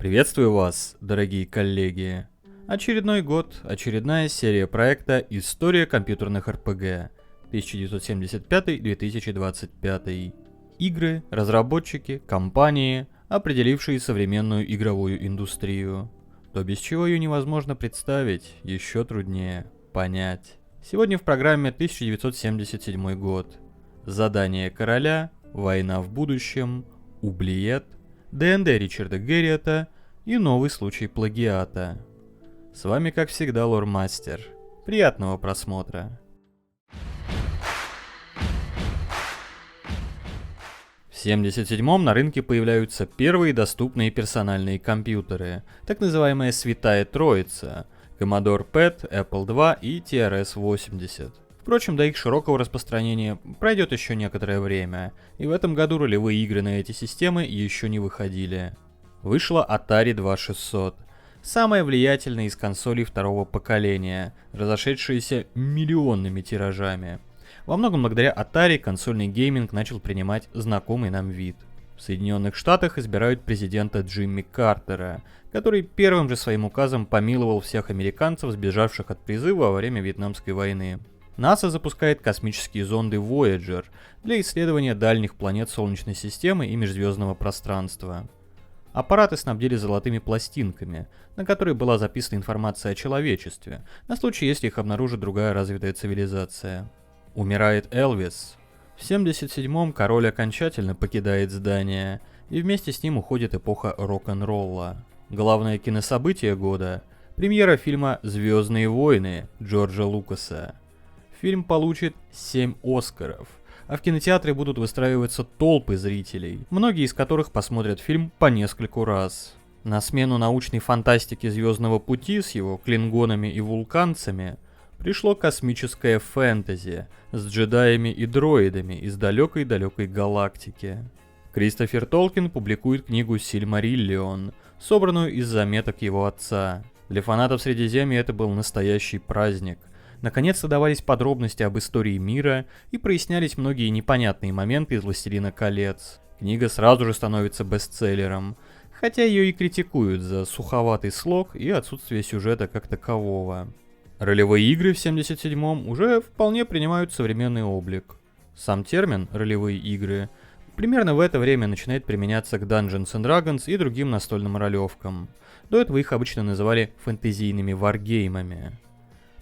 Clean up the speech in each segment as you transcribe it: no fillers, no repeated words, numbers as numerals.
Приветствую вас, дорогие коллеги! Очередной год, очередная серия проекта «История компьютерных РПГ» 1975-2025. Игры, разработчики, компании, определившие современную игровую индустрию. То, без чего ее невозможно представить, еще труднее понять. Сегодня в программе 1977 год. Задание короля, война в будущем, Ублиет, ДНД Ричарда Герриота и новый случай плагиата. С вами, как всегда, Лор-мастер. Приятного просмотра. В 1977-м на рынке появляются первые доступные персональные компьютеры, так называемая «Святая Троица» — Commodore PET, Apple II и TRS-80. Впрочем, до их широкого распространения пройдет еще некоторое время, и в этом году ролевые игры на эти системы еще не выходили. Вышла Atari 2600, самая влиятельная из консолей второго поколения, разошедшаяся миллионными тиражами. Во многом благодаря Atari консольный гейминг начал принимать знакомый нам вид. В Соединенных Штатах избирают президента Джимми Картера, который первым же своим указом помиловал всех американцев, сбежавших от призыва во время Вьетнамской войны. НАСА запускает космические зонды Voyager для исследования дальних планет Солнечной системы и межзвездного пространства. Аппараты снабдили золотыми пластинками, на которые была записана информация о человечестве, на случай, если их обнаружит другая развитая цивилизация. Умирает Элвис. В 1977-м король окончательно покидает здание, и вместе с ним уходит эпоха рок-н-ролла. Главное кинособытие года – премьера фильма «Звездные войны» Джорджа Лукаса. Фильм получит 7 Оскаров, а в кинотеатре будут выстраиваться толпы зрителей, многие из которых посмотрят фильм по нескольку раз. На смену научной фантастике «Звездного пути» с его клингонами и вулканцами пришло космическое фэнтези с джедаями и дроидами из далекой-далекой галактики. Кристофер Толкин публикует книгу «Сильмариллион», собранную из заметок его отца. Для фанатов Средиземья это был настоящий праздник. Наконец-то давались подробности об истории мира и прояснялись многие непонятные моменты из «Властелина колец». Книга сразу же становится бестселлером, хотя ее и критикуют за суховатый слог и отсутствие сюжета как такового. Ролевые игры в 1977-м уже вполне принимают современный облик. Сам термин «ролевые игры» примерно в это время начинает применяться к Dungeons and Dragons и другим настольным ролевкам. До этого их обычно называли фэнтезийными варгеймами.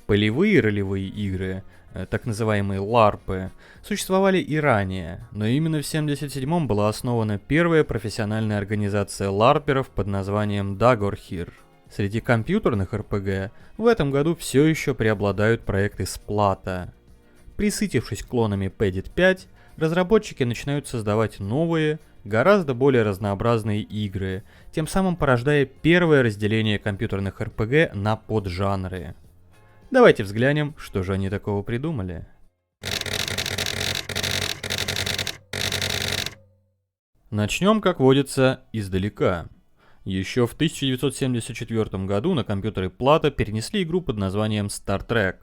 Полевые ролевые игры, так называемые ларпы, существовали и ранее, но именно в 1977-м была основана первая профессиональная организация ларперов под названием Dagorhir. Среди компьютерных РПГ в этом году все еще преобладают проекты Сплата. Присытившись клонами Pedit 5, разработчики начинают создавать новые, гораздо более разнообразные игры, тем самым порождая первое разделение компьютерных РПГ на поджанры. Давайте взглянем, что же они такого придумали. Начнем, как водится, издалека. Еще в 1974 году на компьютеры Плата перенесли игру под названием Star Trek.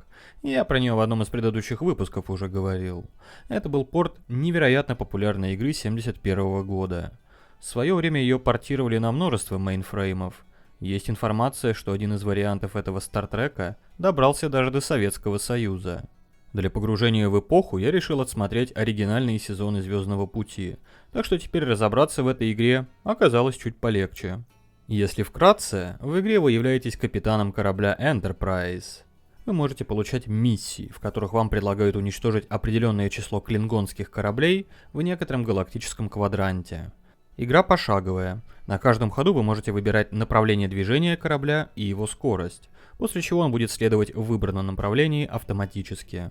Я про нее в одном из предыдущих выпусков уже говорил. Это был порт невероятно популярной игры 1971 года. В свое время ее портировали на множество мейнфреймов. Есть информация, что один из вариантов этого Стартрека добрался даже до Советского Союза. Для погружения в эпоху я решил отсмотреть оригинальные сезоны «Звездного пути», так что теперь разобраться в этой игре оказалось чуть полегче. Если вкратце, в игре вы являетесь капитаном корабля Enterprise. Вы можете получать миссии, в которых вам предлагают уничтожить определенное число клингонских кораблей в некотором галактическом квадранте. Игра пошаговая. На каждом ходу вы можете выбирать направление движения корабля и его скорость, после чего он будет следовать в выбранном направлении автоматически.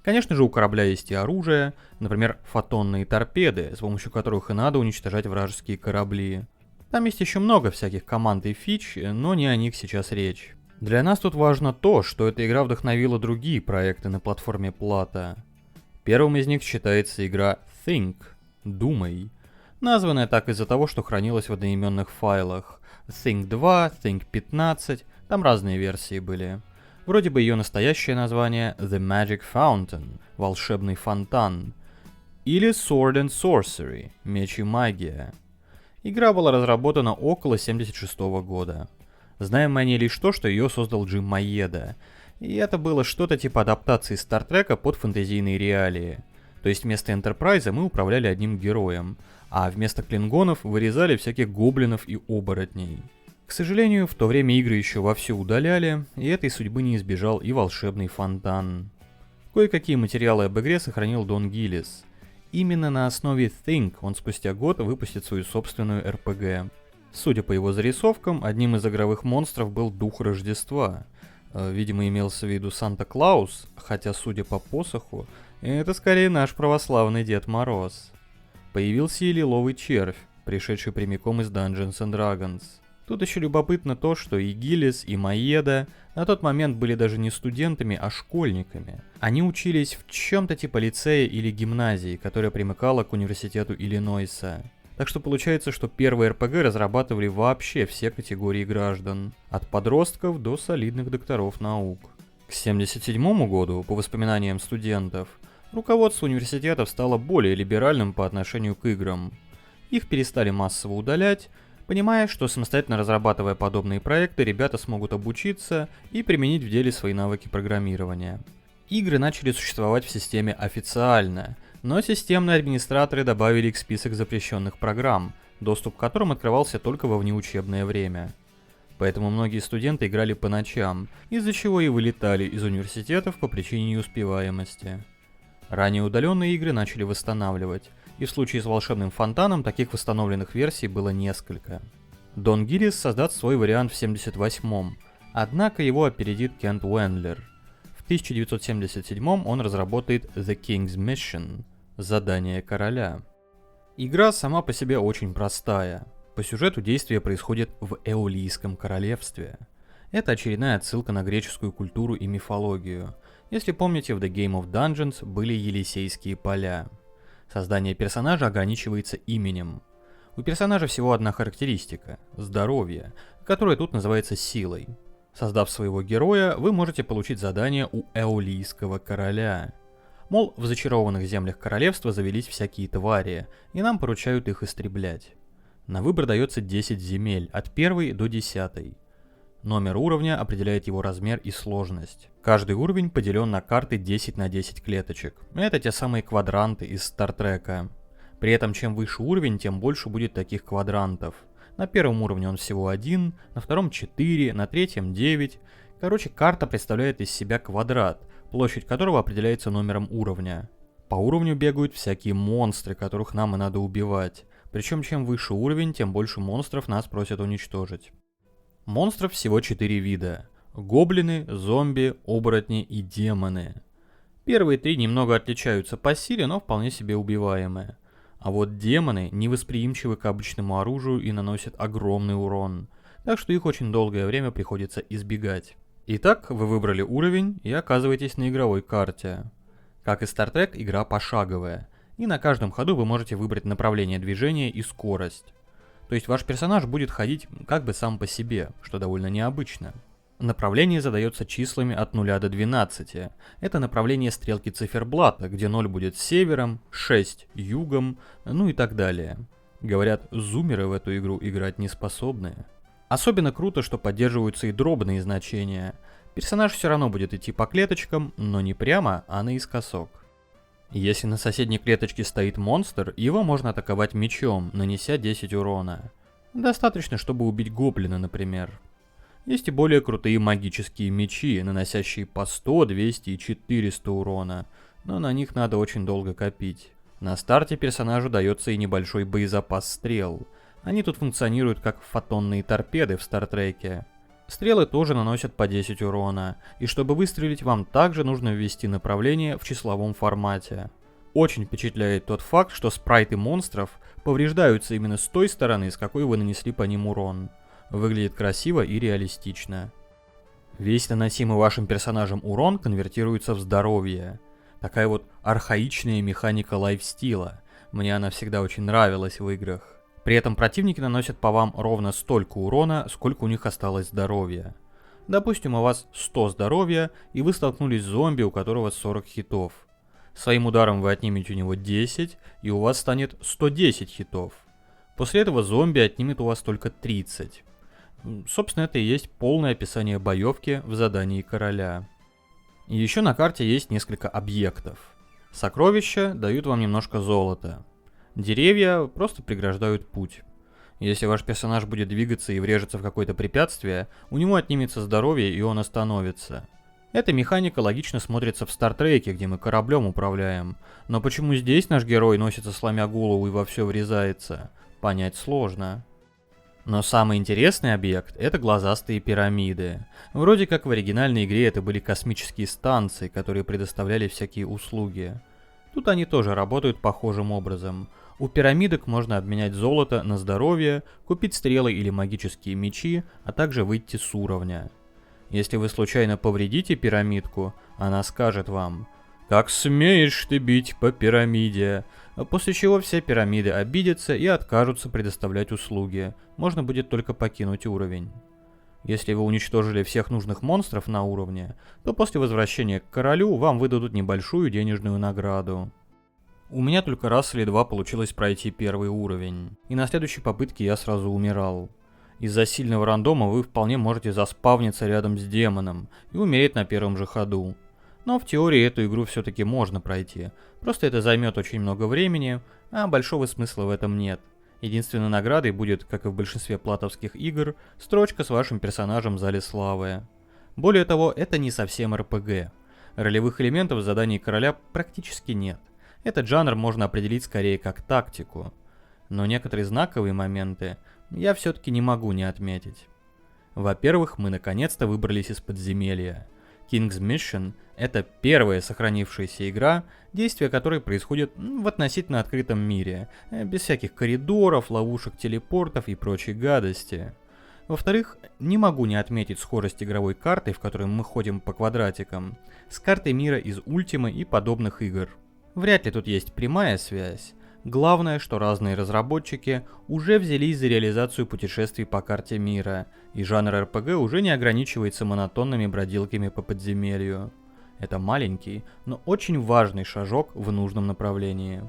Конечно же, у корабля есть и оружие, например, фотонные торпеды, с помощью которых и надо уничтожать вражеские корабли. Там есть еще много всяких команд и фич, но не о них сейчас речь. Для нас тут важно то, что эта игра вдохновила другие проекты на платформе Plata. Первым из них считается игра Think, Думай, названная так из-за того, что хранилась в одноименных файлах. Think 2, Think 15, там разные версии были. Вроде бы ее настоящее название The Magic Fountain, волшебный фонтан, или Sword and Sorcery, меч и магия. Игра была разработана около 1976 года. Знаем мы о ней лишь то, что ее создал Джим Маеда. И это было что-то типа адаптации Стартрека под фэнтезийные реалии. То есть вместо Энтерпрайза мы управляли одним героем, а вместо клингонов вырезали всяких гоблинов и оборотней. К сожалению, в то время игры еще вовсю удаляли, и этой судьбы не избежал и волшебный фонтан. Кое-какие материалы об игре сохранил Дон Гиллис. Именно на основе Think он спустя год выпустит свою собственную RPG. Судя по его зарисовкам, одним из игровых монстров был Дух Рождества. Видимо, имелся в виду Санта-Клаус, хотя, судя по посоху, это скорее наш православный Дед Мороз. Появился и лиловый червь, пришедший прямиком из Dungeons and Dragons. Тут еще любопытно то, что и Гиллис, и Маеда на тот момент были даже не студентами, а школьниками. Они учились в чем-то типа лицея или гимназии, которая примыкала к университету Иллинойса. Так что получается, что первые РПГ разрабатывали вообще все категории граждан, от подростков до солидных докторов наук. К 1977 году, по воспоминаниям студентов, руководство университетов стало более либеральным по отношению к играм. Их перестали массово удалять, понимая, что самостоятельно разрабатывая подобные проекты, ребята смогут обучиться и применить в деле свои навыки программирования. Игры начали существовать в системе официально, но системные администраторы добавили их в список запрещенных программ, доступ к которым открывался только во внеучебное время. Поэтому многие студенты играли по ночам, из-за чего и вылетали из университетов по причине неуспеваемости. Ранее удаленные игры начали восстанавливать, и в случае с волшебным фонтаном таких восстановленных версий было несколько. Дон Гиллис создаст свой вариант в 1978-м, однако его опередит Кент Уэндлер. В 1977 он разработает The King's Mission – Задание Короля. Игра сама по себе очень простая. По сюжету действие происходит в Эолийском королевстве. Это очередная отсылка на греческую культуру и мифологию. Если помните, в The Game of Dungeons были Елисейские поля. Создание персонажа ограничивается именем. У персонажа всего одна характеристика – здоровье, которое тут называется силой. Создав своего героя, вы можете получить задание у Эолийского короля. Мол, в зачарованных землях королевства завелись всякие твари, и нам поручают их истреблять. На выбор дается 10 земель, от 1 до 10. Номер уровня определяет его размер и сложность. Каждый уровень поделен на карты 10 на 10 клеточек. Это те самые квадранты из Стартрека. При этом чем выше уровень, тем больше будет таких квадрантов. На первом уровне он всего 1, на втором 4, на третьем 9. Короче, карта представляет из себя квадрат, площадь которого определяется номером уровня. По уровню бегают всякие монстры, которых нам и надо убивать. Причем чем выше уровень, тем больше монстров нас просят уничтожить. Монстров всего 4 вида. Гоблины, зомби, оборотни и демоны. Первые 3 немного отличаются по силе, но вполне себе убиваемые. А вот демоны невосприимчивы к обычному оружию и наносят огромный урон, так что их очень долгое время приходится избегать. Итак, вы выбрали уровень и оказываетесь на игровой карте. Как и Star Trek, игра пошаговая, и на каждом ходу вы можете выбрать направление движения и скорость. То есть ваш персонаж будет ходить как бы сам по себе, что довольно необычно. Направление задается числами от 0 до 12. Это направление стрелки циферблата, где 0 будет севером, 6 югом, ну и так далее. Говорят, зумеры в эту игру играть не способны. Особенно круто, что поддерживаются и дробные значения. Персонаж все равно будет идти по клеточкам, но не прямо, а наискосок. Если на соседней клеточке стоит монстр, его можно атаковать мечом, нанеся 10 урона. Достаточно, чтобы убить гоблина, например. Есть и более крутые магические мечи, наносящие по 100, 200 и 400 урона, но на них надо очень долго копить. На старте персонажу дается и небольшой боезапас стрел. Они тут функционируют как фотонные торпеды в Стартреке. Стрелы тоже наносят по 10 урона, и чтобы выстрелить, вам также нужно ввести направление в числовом формате. Очень впечатляет тот факт, что спрайты монстров повреждаются именно с той стороны, с какой вы нанесли по ним урон. Выглядит красиво и реалистично. Весь наносимый вашим персонажем урон конвертируется в здоровье. Такая вот архаичная механика лайфстила. Мне она всегда очень нравилась в играх. При этом противники наносят по вам ровно столько урона, сколько у них осталось здоровья. Допустим, у вас 100 здоровья, и вы столкнулись с зомби, у которого 40 хитов. Своим ударом вы отнимете у него 10, и у вас станет 110 хитов. После этого зомби отнимет у вас только 30. Собственно, это и есть полное описание боевки в задании короля. И еще на карте есть несколько объектов. Сокровища дают вам немножко золота. Деревья просто преграждают путь. Если ваш персонаж будет двигаться и врежется в какое-то препятствие, у него отнимется здоровье и он остановится. Эта механика логично смотрится в Стартреке, где мы кораблем управляем. Но почему здесь наш герой носится сломя голову и во все врезается, понять сложно. Но самый интересный объект — это глазастые пирамиды. Вроде как в оригинальной игре это были космические станции, которые предоставляли всякие услуги. Тут они тоже работают похожим образом. У пирамидок можно обменять золото на здоровье, купить стрелы или магические мечи, а также выйти с уровня. Если вы случайно повредите пирамидку, она скажет вам: «Как смеешь ты бить по пирамиде?» После чего все пирамиды обидятся и откажутся предоставлять услуги. Можно будет только покинуть уровень. Если вы уничтожили всех нужных монстров на уровне, то после возвращения к королю вам выдадут небольшую денежную награду. У меня только раз или два получилось пройти первый уровень, и на следующей попытке я сразу умирал. Из-за сильного рандома вы вполне можете заспавниться рядом с демоном и умереть на первом же ходу. Но в теории эту игру все-таки можно пройти, просто это займет очень много времени, а большого смысла в этом нет. Единственной наградой будет, как и в большинстве платовских игр, строчка с вашим персонажем в зале славы. Более того, это не совсем РПГ. Ролевых элементов в задании короля практически нет. Этот жанр можно определить скорее как тактику. Но некоторые знаковые моменты я все-таки не могу не отметить. Во-первых, мы наконец-то выбрались из подземелья. King's Mission — это первая сохранившаяся игра, действие которой происходит в относительно открытом мире, без всяких коридоров, ловушек, телепортов и прочей гадости. Во-вторых, не могу не отметить схожесть игровой карты, в которой мы ходим по квадратикам, с картой мира из Ultima и подобных игр. Вряд ли тут есть прямая связь. Главное, что разные разработчики уже взялись за реализацию путешествий по карте мира, и жанр RPG уже не ограничивается монотонными бродилками по подземелью. Это маленький, но очень важный шажок в нужном направлении.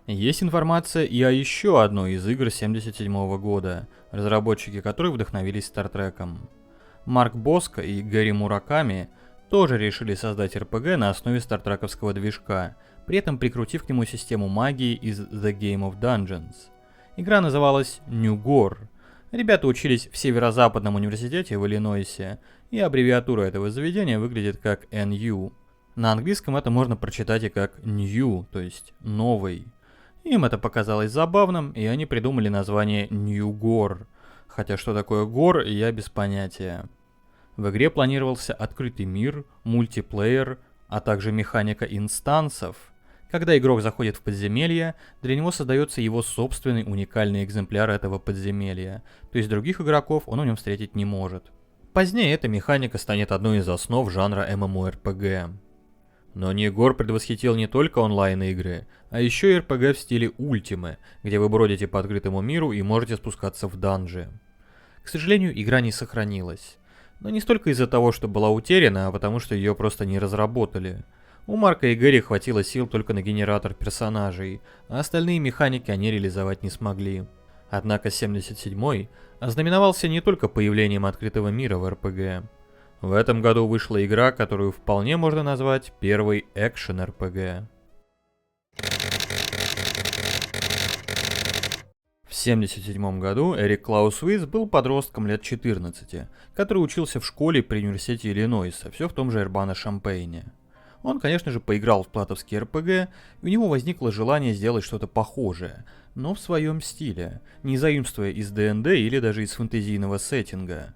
Есть информация и о еще одной из игр 1977 года, разработчики которой вдохновились Стартреком. Марк Боско и Гэри Мураками тоже решили создать RPG на основе стартрековского движка, при этом прикрутив к нему систему магии из The Game of Dungeons. Игра называлась New Gore. Ребята учились в Северо-Западном университете в Иллинойсе, и аббревиатура этого заведения выглядит как NU. На английском это можно прочитать и как New, то есть новый. Им это показалось забавным, и они придумали название New Gore. Хотя что такое Gore, я без понятия. В игре планировался открытый мир, мультиплеер, а также механика инстансов. Когда игрок заходит в подземелье, для него создается его собственный уникальный экземпляр этого подземелья, то есть других игроков он в нем встретить не может. Позднее эта механика станет одной из основ жанра MMORPG. Но New Gore предвосхитил не только онлайн-игры, а еще и RPG в стиле Ultima, где вы бродите по открытому миру и можете спускаться в данжи. К сожалению, игра не сохранилась. Но не столько из-за того, что была утеряна, а потому что ее просто не разработали. У Марка и Гэри хватило сил только на генератор персонажей, а остальные механики они реализовать не смогли. Однако 77-й ознаменовался не только появлением открытого мира в RPG. В этом году вышла игра, которую вполне можно назвать первой экшен-RPG. В 1977 году Эрик Клаус Уиз был подростком лет 14, который учился в школе при университете Иллинойса, все в том же Урбано-Шампейне. Он, конечно же, поиграл в платовский РПГ, и у него возникло желание сделать что-то похожее, но в своем стиле, не заимствуя из ДНД или даже из фэнтезийного сеттинга.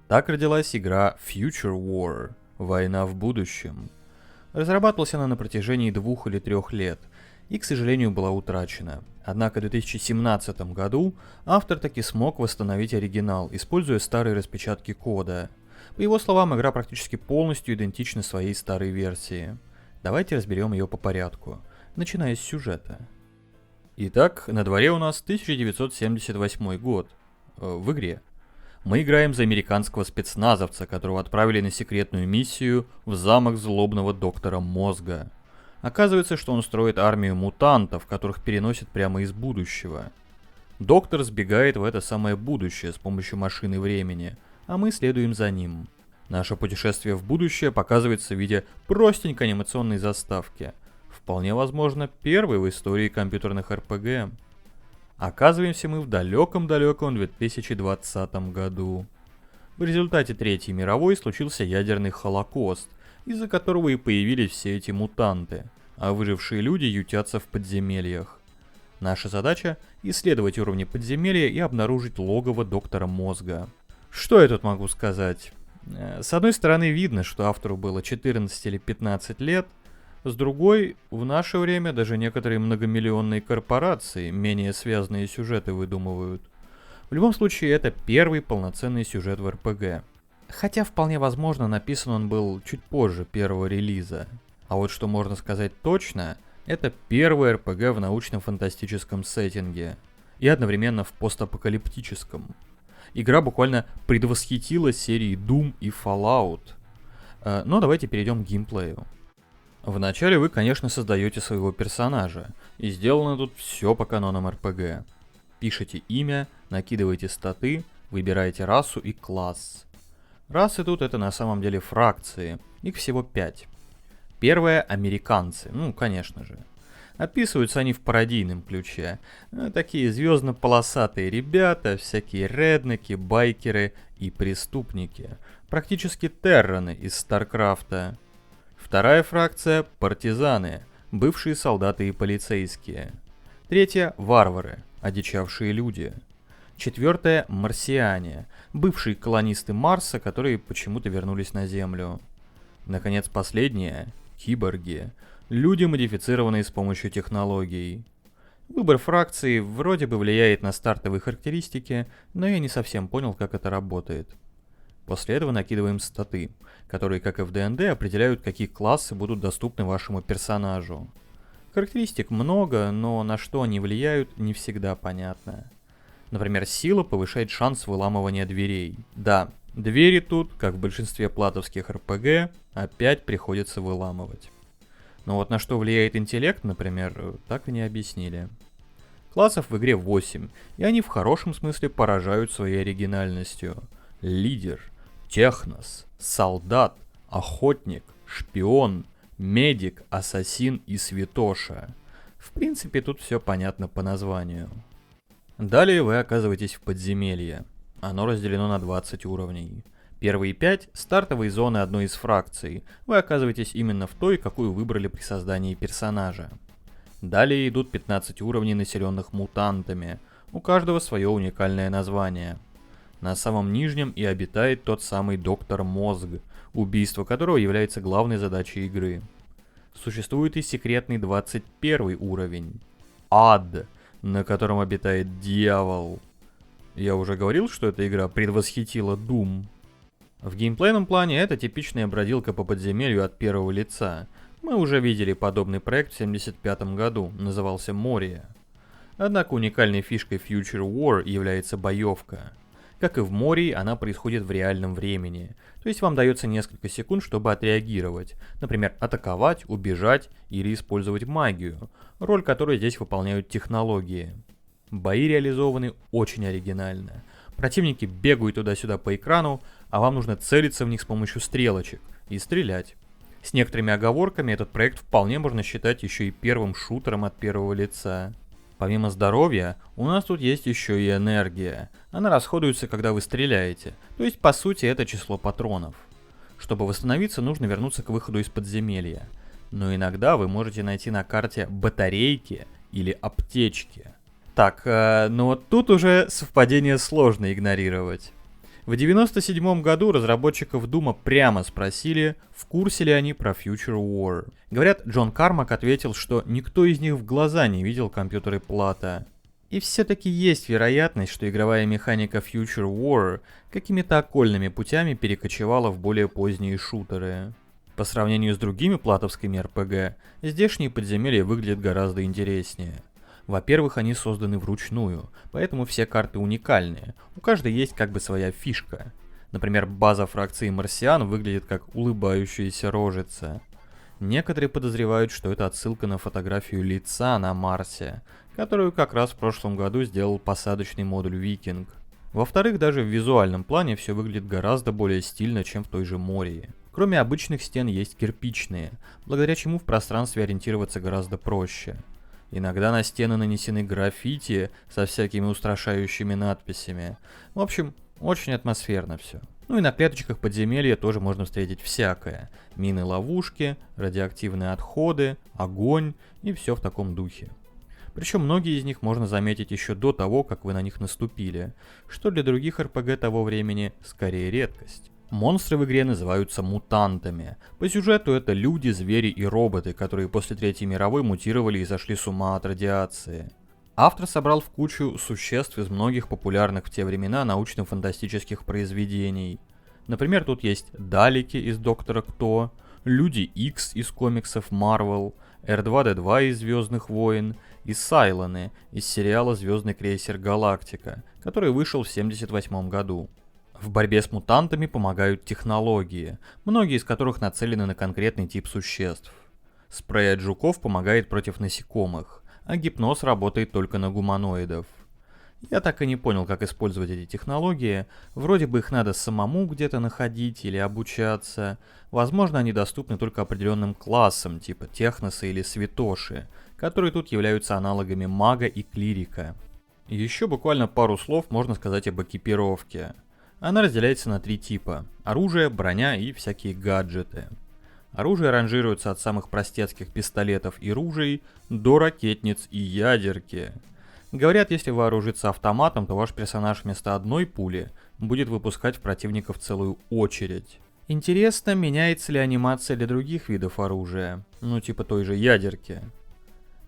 Так родилась игра Future War – «Война в будущем». Разрабатывалась она на протяжении 2 или 3 лет, и, к сожалению, была утрачена. Однако в 2017 году автор таки смог восстановить оригинал, используя старые распечатки кода. По его словам, игра практически полностью идентична своей старой версии. Давайте разберем ее по порядку, начиная с сюжета. Итак, на дворе у нас 1978 год. В игре. Мы играем за американского спецназовца, которого отправили на секретную миссию в замок злобного доктора Мозга. Оказывается, что он строит армию мутантов, которых переносит прямо из будущего. Доктор сбегает в это самое будущее с помощью машины времени, а мы следуем за ним. Наше путешествие в будущее показывается в виде простенькой анимационной заставки. Вполне возможно, первой в истории компьютерных РПГ. Оказываемся мы в далеком-далеком 2020 году. В результате Третьей мировой случился ядерный холокост, из-за которого и появились все эти мутанты, а выжившие люди ютятся в подземельях. Наша задача — исследовать уровни подземелья и обнаружить логово доктора Мозга. Что я тут могу сказать? С одной стороны, видно, что автору было 14 или 15 лет, с другой, в наше время даже некоторые многомиллионные корпорации менее связанные сюжеты выдумывают. В любом случае, это первый полноценный сюжет в РПГ. Хотя, вполне возможно, написан он был чуть позже первого релиза. А вот что можно сказать точно, это первый РПГ в научно-фантастическом сеттинге и одновременно в постапокалиптическом. Игра буквально предвосхитила серии Doom и Fallout. Но давайте перейдем к геймплею. Вначале вы, конечно, создаете своего персонажа, и сделано тут все по канонам РПГ. Пишите имя, накидываете статы, выбираете расу и класс. Расы тут это на самом деле фракции, их всего 5. Первая — американцы, конечно же. Описываются они в пародийном ключе. Такие звездно-полосатые ребята, всякие реднеки, байкеры и преступники. Практически терраны из Старкрафта. Вторая фракция — партизаны, бывшие солдаты и полицейские. Третья — варвары, одичавшие люди. Четвертая — марсиане, бывшие колонисты Марса, которые почему-то вернулись на Землю. Наконец, последняя — киборги, люди, модифицированные с помощью технологий. Выбор фракции вроде бы влияет на стартовые характеристики, но я не совсем понял, как это работает. После этого накидываем статы, которые, как и в ДНД, определяют, какие классы будут доступны вашему персонажу. Характеристик много, но на что они влияют, не всегда понятно. Например, сила повышает шанс выламывания дверей. Да, двери тут, как в большинстве платовских РПГ, опять приходится выламывать. Но вот на что влияет интеллект, например, так и не объяснили. Классов в игре 8, и они в хорошем смысле поражают своей оригинальностью. Лидер, технос, солдат, охотник, шпион, медик, ассасин и святоша. В принципе, тут все понятно по названию. Далее вы оказываетесь в подземелье. Оно разделено на 20 уровней. Первые 5 — стартовые зоны одной из фракций. Вы оказываетесь именно в той, какую выбрали при создании персонажа. Далее идут 15 уровней, населенных мутантами. У каждого свое уникальное название. На самом нижнем и обитает тот самый доктор Мозг, убийство которого является главной задачей игры. Существует и секретный 21 уровень — Ад, на котором обитает дьявол. Я уже говорил, что эта игра предвосхитила Doom. В геймплейном плане это типичная бродилка по подземелью от первого лица. Мы уже видели подобный проект в 1975 году, назывался Мория. Однако уникальной фишкой Future War является боевка. Как и в Мории, она происходит в реальном времени, то есть вам дается несколько секунд, чтобы отреагировать, например, атаковать, убежать или использовать магию, роль которой здесь выполняют технологии. Бои реализованы очень оригинально. Противники бегают туда-сюда по экрану, а вам нужно целиться в них с помощью стрелочек и стрелять. С некоторыми оговорками этот проект вполне можно считать еще и первым шутером от первого лица. Помимо здоровья, у нас тут есть еще и энергия. Она расходуется, когда вы стреляете, то есть по сути это число патронов. Чтобы восстановиться, нужно вернуться к выходу из подземелья. Но иногда вы можете найти на карте батарейки или аптечки. Так, но вот тут уже совпадение сложно игнорировать. В 1997 году разработчиков Дума прямо спросили, в курсе ли они про Future War. Говорят, Джон Кармак ответил, что никто из них в глаза не видел компьютеры Плата. И все-таки есть вероятность, что игровая механика Future War какими-то окольными путями перекочевала в более поздние шутеры. По сравнению с другими платовскими РПГ, здешние подземелья выглядят гораздо интереснее. Во-первых, они созданы вручную, поэтому все карты уникальные, у каждой есть как бы своя фишка. Например, база фракции марсиан выглядит как улыбающаяся рожица. Некоторые подозревают, что это отсылка на фотографию лица на Марсе, которую как раз в прошлом году сделал посадочный модуль Викинг. Во-вторых, даже в визуальном плане все выглядит гораздо более стильно, чем в той же Мории. Кроме обычных стен есть кирпичные, благодаря чему в пространстве ориентироваться гораздо проще. Иногда на стены нанесены граффити со всякими устрашающими надписями. В общем, очень атмосферно все. Ну и на клеточках подземелья тоже можно встретить всякое. Мины-ловушки, радиоактивные отходы, огонь и все в таком духе. Причем многие из них можно заметить еще до того, как вы на них наступили, что для других РПГ того времени скорее редкость. Монстры в игре называются мутантами. По сюжету это люди, звери и роботы, которые после Третьей мировой мутировали и сошли с ума от радиации. Автор собрал в кучу существ из многих популярных в те времена научно-фантастических произведений. Например, тут есть Далеки из Доктора Кто, Люди Икс из комиксов Marvel, R2-D2 из Звездных войн и Сайлоны из сериала «Звездный крейсер Галактика», который вышел в 1978 году. В борьбе с мутантами помогают технологии, многие из которых нацелены на конкретный тип существ. Спрей от жуков помогает против насекомых, а гипноз работает только на гуманоидов. Я так и не понял, как использовать эти технологии, вроде бы их надо самому где-то находить или обучаться, возможно они доступны только определенным классам, типа техноса или святоши, которые тут являются аналогами мага и клирика. Еще буквально пару слов можно сказать об экипировке. Она разделяется на три типа – оружие, броня и всякие гаджеты. Оружие ранжируется от самых простецких пистолетов и ружей до ракетниц и ядерки. Говорят, если вооружиться автоматом, то ваш персонаж вместо одной пули будет выпускать в противников целую очередь. Интересно, меняется ли анимация для других видов оружия, ну типа той же ядерки.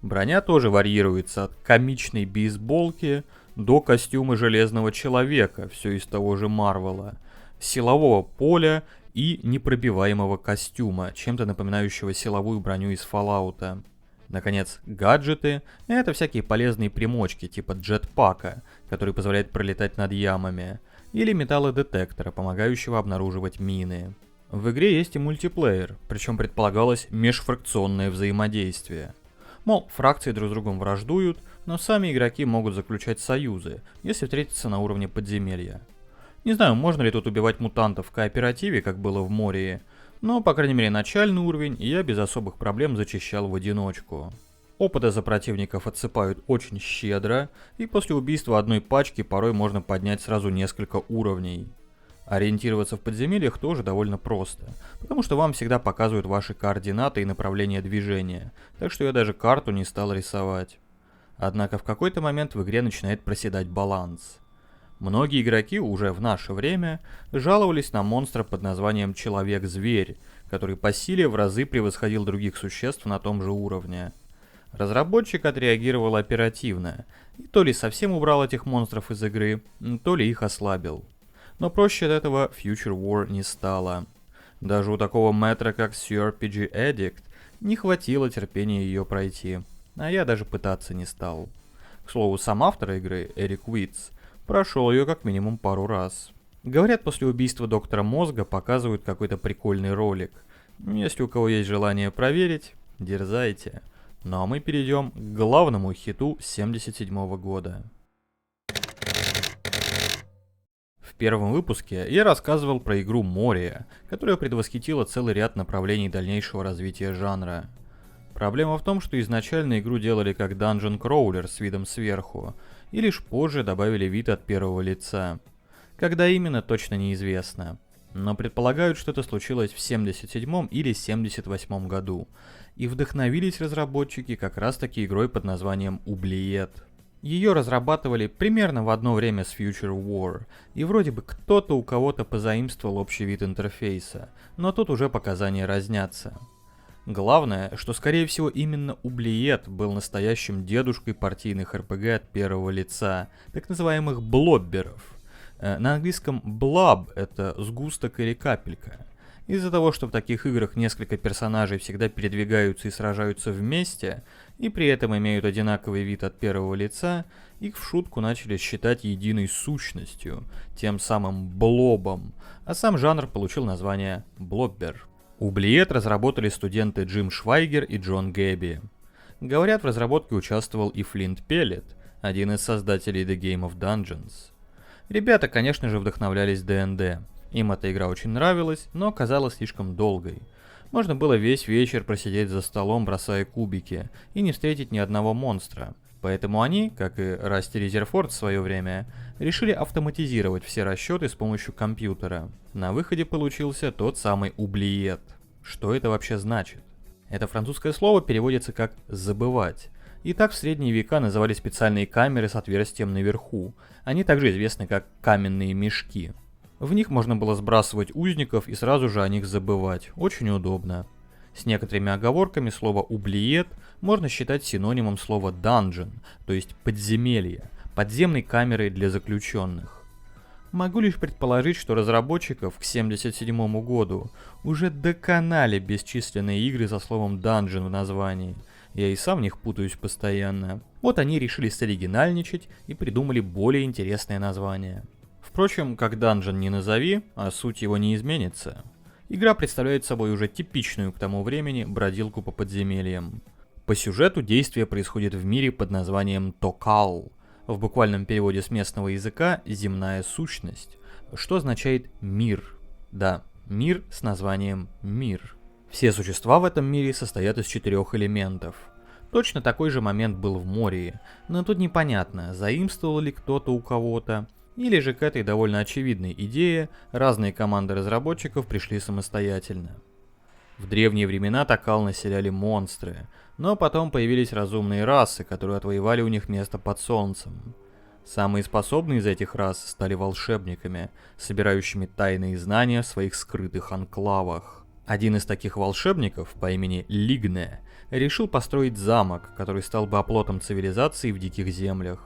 Броня тоже варьируется от комичной бейсболки до костюма Железного Человека, все из того же Марвела, силового поля и непробиваемого костюма, чем-то напоминающего силовую броню из Fallout. Наконец, гаджеты — это всякие полезные примочки типа джетпака, который позволяет пролетать над ямами, или металлодетектора, помогающего обнаруживать мины. В игре есть и мультиплеер, причем предполагалось межфракционное взаимодействие. Мол, фракции друг с другом враждуют, но сами игроки могут заключать союзы, если встретятся на уровне подземелья. Не знаю, можно ли тут убивать мутантов в кооперативе, как было в Мории, но, по крайней мере, начальный уровень я без особых проблем зачищал в одиночку. Опыта за противников отсыпают очень щедро, и после убийства одной пачки порой можно поднять сразу несколько уровней. Ориентироваться в подземельях тоже довольно просто, потому что вам всегда показывают ваши координаты и направление движения, так что я даже карту не стал рисовать. Однако в какой-то момент в игре начинает проседать баланс. Многие игроки уже в наше время жаловались на монстра под названием Человек-зверь, который по силе в разы превосходил других существ на том же уровне. Разработчик отреагировал оперативно, и то ли совсем убрал этих монстров из игры, то ли их ослабил. Но проще от этого Future War не стало. Даже у такого мэтра, как CRPG Addict, не хватило терпения ее пройти, а я даже пытаться не стал. К слову, сам автор игры, Эрик Уитс, прошел ее как минимум пару раз. Говорят, после убийства доктора Мозга показывают какой-то прикольный ролик. Если у кого есть желание проверить, дерзайте. Ну а мы перейдем к главному хиту 1977 года. В первом выпуске я рассказывал про игру Мория, которая предвосхитила целый ряд направлений дальнейшего развития жанра. Проблема в том, что изначально игру делали как Dungeon Crawler с видом сверху, и лишь позже добавили вид от первого лица. Когда именно, точно неизвестно. Но предполагают, что это случилось в 1977 или 1978 году, и вдохновились разработчики как раз таки игрой под названием Oubliette. Ее разрабатывали примерно в одно время с Future War, и вроде бы кто-то у кого-то позаимствовал общий вид интерфейса, но тут уже показания разнятся. Главное, что скорее всего именно Oubliette был настоящим дедушкой партийных RPG от первого лица, так называемых блобберов. На английском blob — это сгусток или капелька. Из-за того, что в таких играх несколько персонажей всегда передвигаются и сражаются вместе, и при этом имеют одинаковый вид от первого лица, их в шутку начали считать единой сущностью, тем самым блобом, а сам жанр получил название блоббер. Oubliette разработали студенты Джим Швайгер и Джон Гэби. Говорят, в разработке участвовал и Флинт Пеллет, один из создателей The Game of Dungeons. Ребята, конечно же, вдохновлялись D&D. Им эта игра очень нравилась, но казалась слишком долгой. Можно было весь вечер просидеть за столом, бросая кубики, и не встретить ни одного монстра. Поэтому они, как и Расти Резерфорд в свое время, решили автоматизировать все расчеты с помощью компьютера. На выходе получился тот самый Oubliette. Что это вообще значит? Это французское слово переводится как «забывать». И так в средние века называли специальные камеры с отверстием наверху. Они также известны как каменные мешки. В них можно было сбрасывать узников и сразу же о них забывать. Очень удобно. С некоторыми оговорками слово «oubliette» можно считать синонимом слова «dungeon», то есть «подземелье», подземной камерой для заключенных. Могу лишь предположить, что разработчиков к 1977 году уже доконали бесчисленные игры со словом «dungeon» в названии. Я и сам в них путаюсь постоянно. Вот они решили соригинальничать и придумали более интересное название. Впрочем, как Dungeon не назови, а суть его не изменится. Игра представляет собой уже типичную к тому времени бродилку по подземельям. По сюжету действие происходит в мире под названием Токал, в буквальном переводе с местного языка «земная сущность», что означает «мир». Да, мир с названием «мир». Все существа в этом мире состоят из 4 элементов. Точно такой же момент был в Мории, но тут непонятно, заимствовал ли кто-то у кого-то, или же к этой довольно очевидной идее разные команды разработчиков пришли самостоятельно. В древние времена Токал населяли монстры, но потом появились разумные расы, которые отвоевали у них место под солнцем. Самые способные из этих рас стали волшебниками, собирающими тайные знания в своих скрытых анклавах. Один из таких волшебников по имени Лигне решил построить замок, который стал бы оплотом цивилизации в диких землях.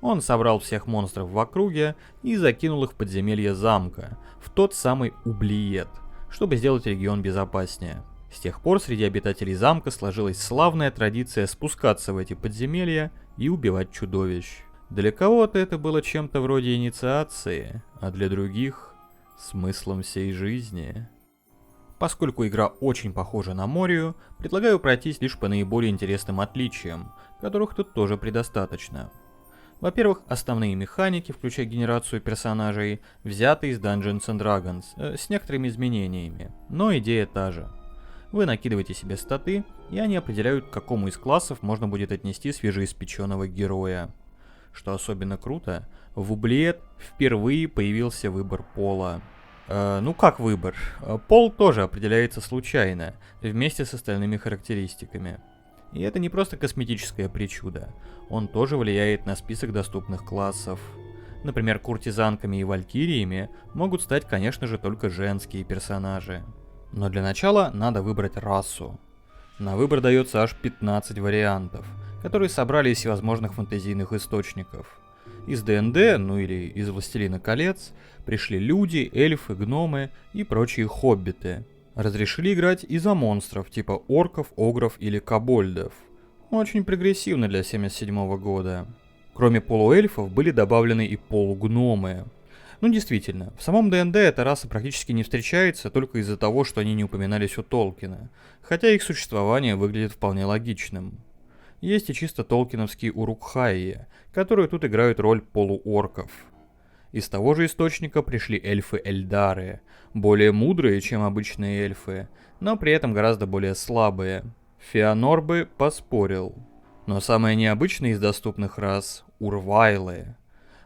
Он собрал всех монстров в округе и закинул их в подземелье замка, в тот самый Oubliette, чтобы сделать регион безопаснее. С тех пор среди обитателей замка сложилась славная традиция спускаться в эти подземелья и убивать чудовищ. Для кого-то это было чем-то вроде инициации, а для других — смыслом всей жизни. Поскольку игра очень похожа на Морию, предлагаю пройтись лишь по наиболее интересным отличиям, которых тут тоже предостаточно. Во-первых, основные механики, включая генерацию персонажей, взяты из Dungeons and Dragons, с некоторыми изменениями, но идея та же. Вы накидываете себе статы, и они определяют, к какому из классов можно будет отнести свежеиспеченного героя. Что особенно круто, в Oubliette впервые появился выбор пола. Ну как выбор? Пол тоже определяется случайно, вместе с остальными характеристиками. И это не просто косметическая причуда, он тоже влияет на список доступных классов. Например, куртизанками и валькириями могут стать, конечно же, только женские персонажи. Но для начала надо выбрать расу. На выбор дается аж 15 вариантов, которые собрали из всевозможных фэнтезийных источников. Из ДНД, ну или из Властелина колец, пришли люди, эльфы, гномы и прочие хоббиты. Разрешили играть и за монстров, типа орков, огров или кобольдов. Очень прогрессивно для 1977 года. Кроме полуэльфов были добавлены и полугномы. Ну действительно, в самом ДНД эта раса практически не встречается только из-за того, что они не упоминались у Толкина, хотя их существование выглядит вполне логичным. Есть и чисто толкиновские урукхайи, которые тут играют роль полуорков. Из того же источника пришли эльфы-эльдары, более мудрые, чем обычные эльфы, но при этом гораздо более слабые. Феонор бы поспорил. Но самое необычное из доступных рас — урвайлы.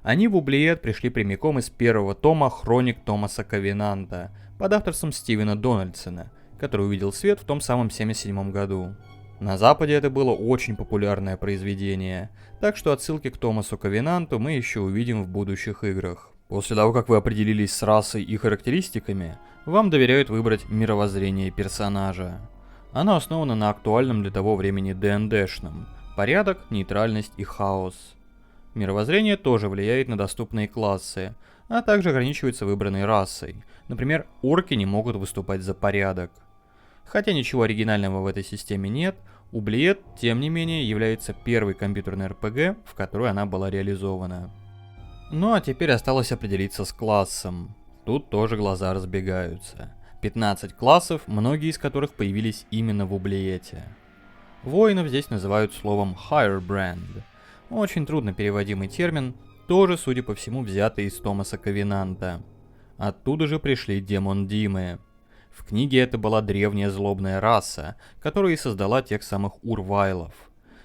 Они в Oubliette пришли прямиком из первого тома хроник Томаса Ковенанта под авторством Стивена Дональдсона, который увидел свет в том самом 1977 году. На Западе это было очень популярное произведение, так что отсылки к Томасу Ковенанту мы еще увидим в будущих играх. После того, как вы определились с расой и характеристиками, вам доверяют выбрать мировоззрение персонажа. Оно основано на актуальном для того времени ДНДшном – порядок, нейтральность и хаос. Мировоззрение тоже влияет на доступные классы, а также ограничивается выбранной расой. Например, орки не могут выступать за порядок. Хотя ничего оригинального в этой системе нет, Oubliette, тем не менее, является первой компьютерной РПГ, в которой она была реализована. Ну а теперь осталось определиться с классом. Тут тоже глаза разбегаются. 15 классов, многие из которых появились именно в Oubliette. Воинов здесь называют словом Firebrand. Очень трудно переводимый термин, тоже, судя по всему, взятый из Томаса Ковенанта. Оттуда же пришли демон-димы. В книге это была древняя злобная раса, которая и создала тех самых урвайлов.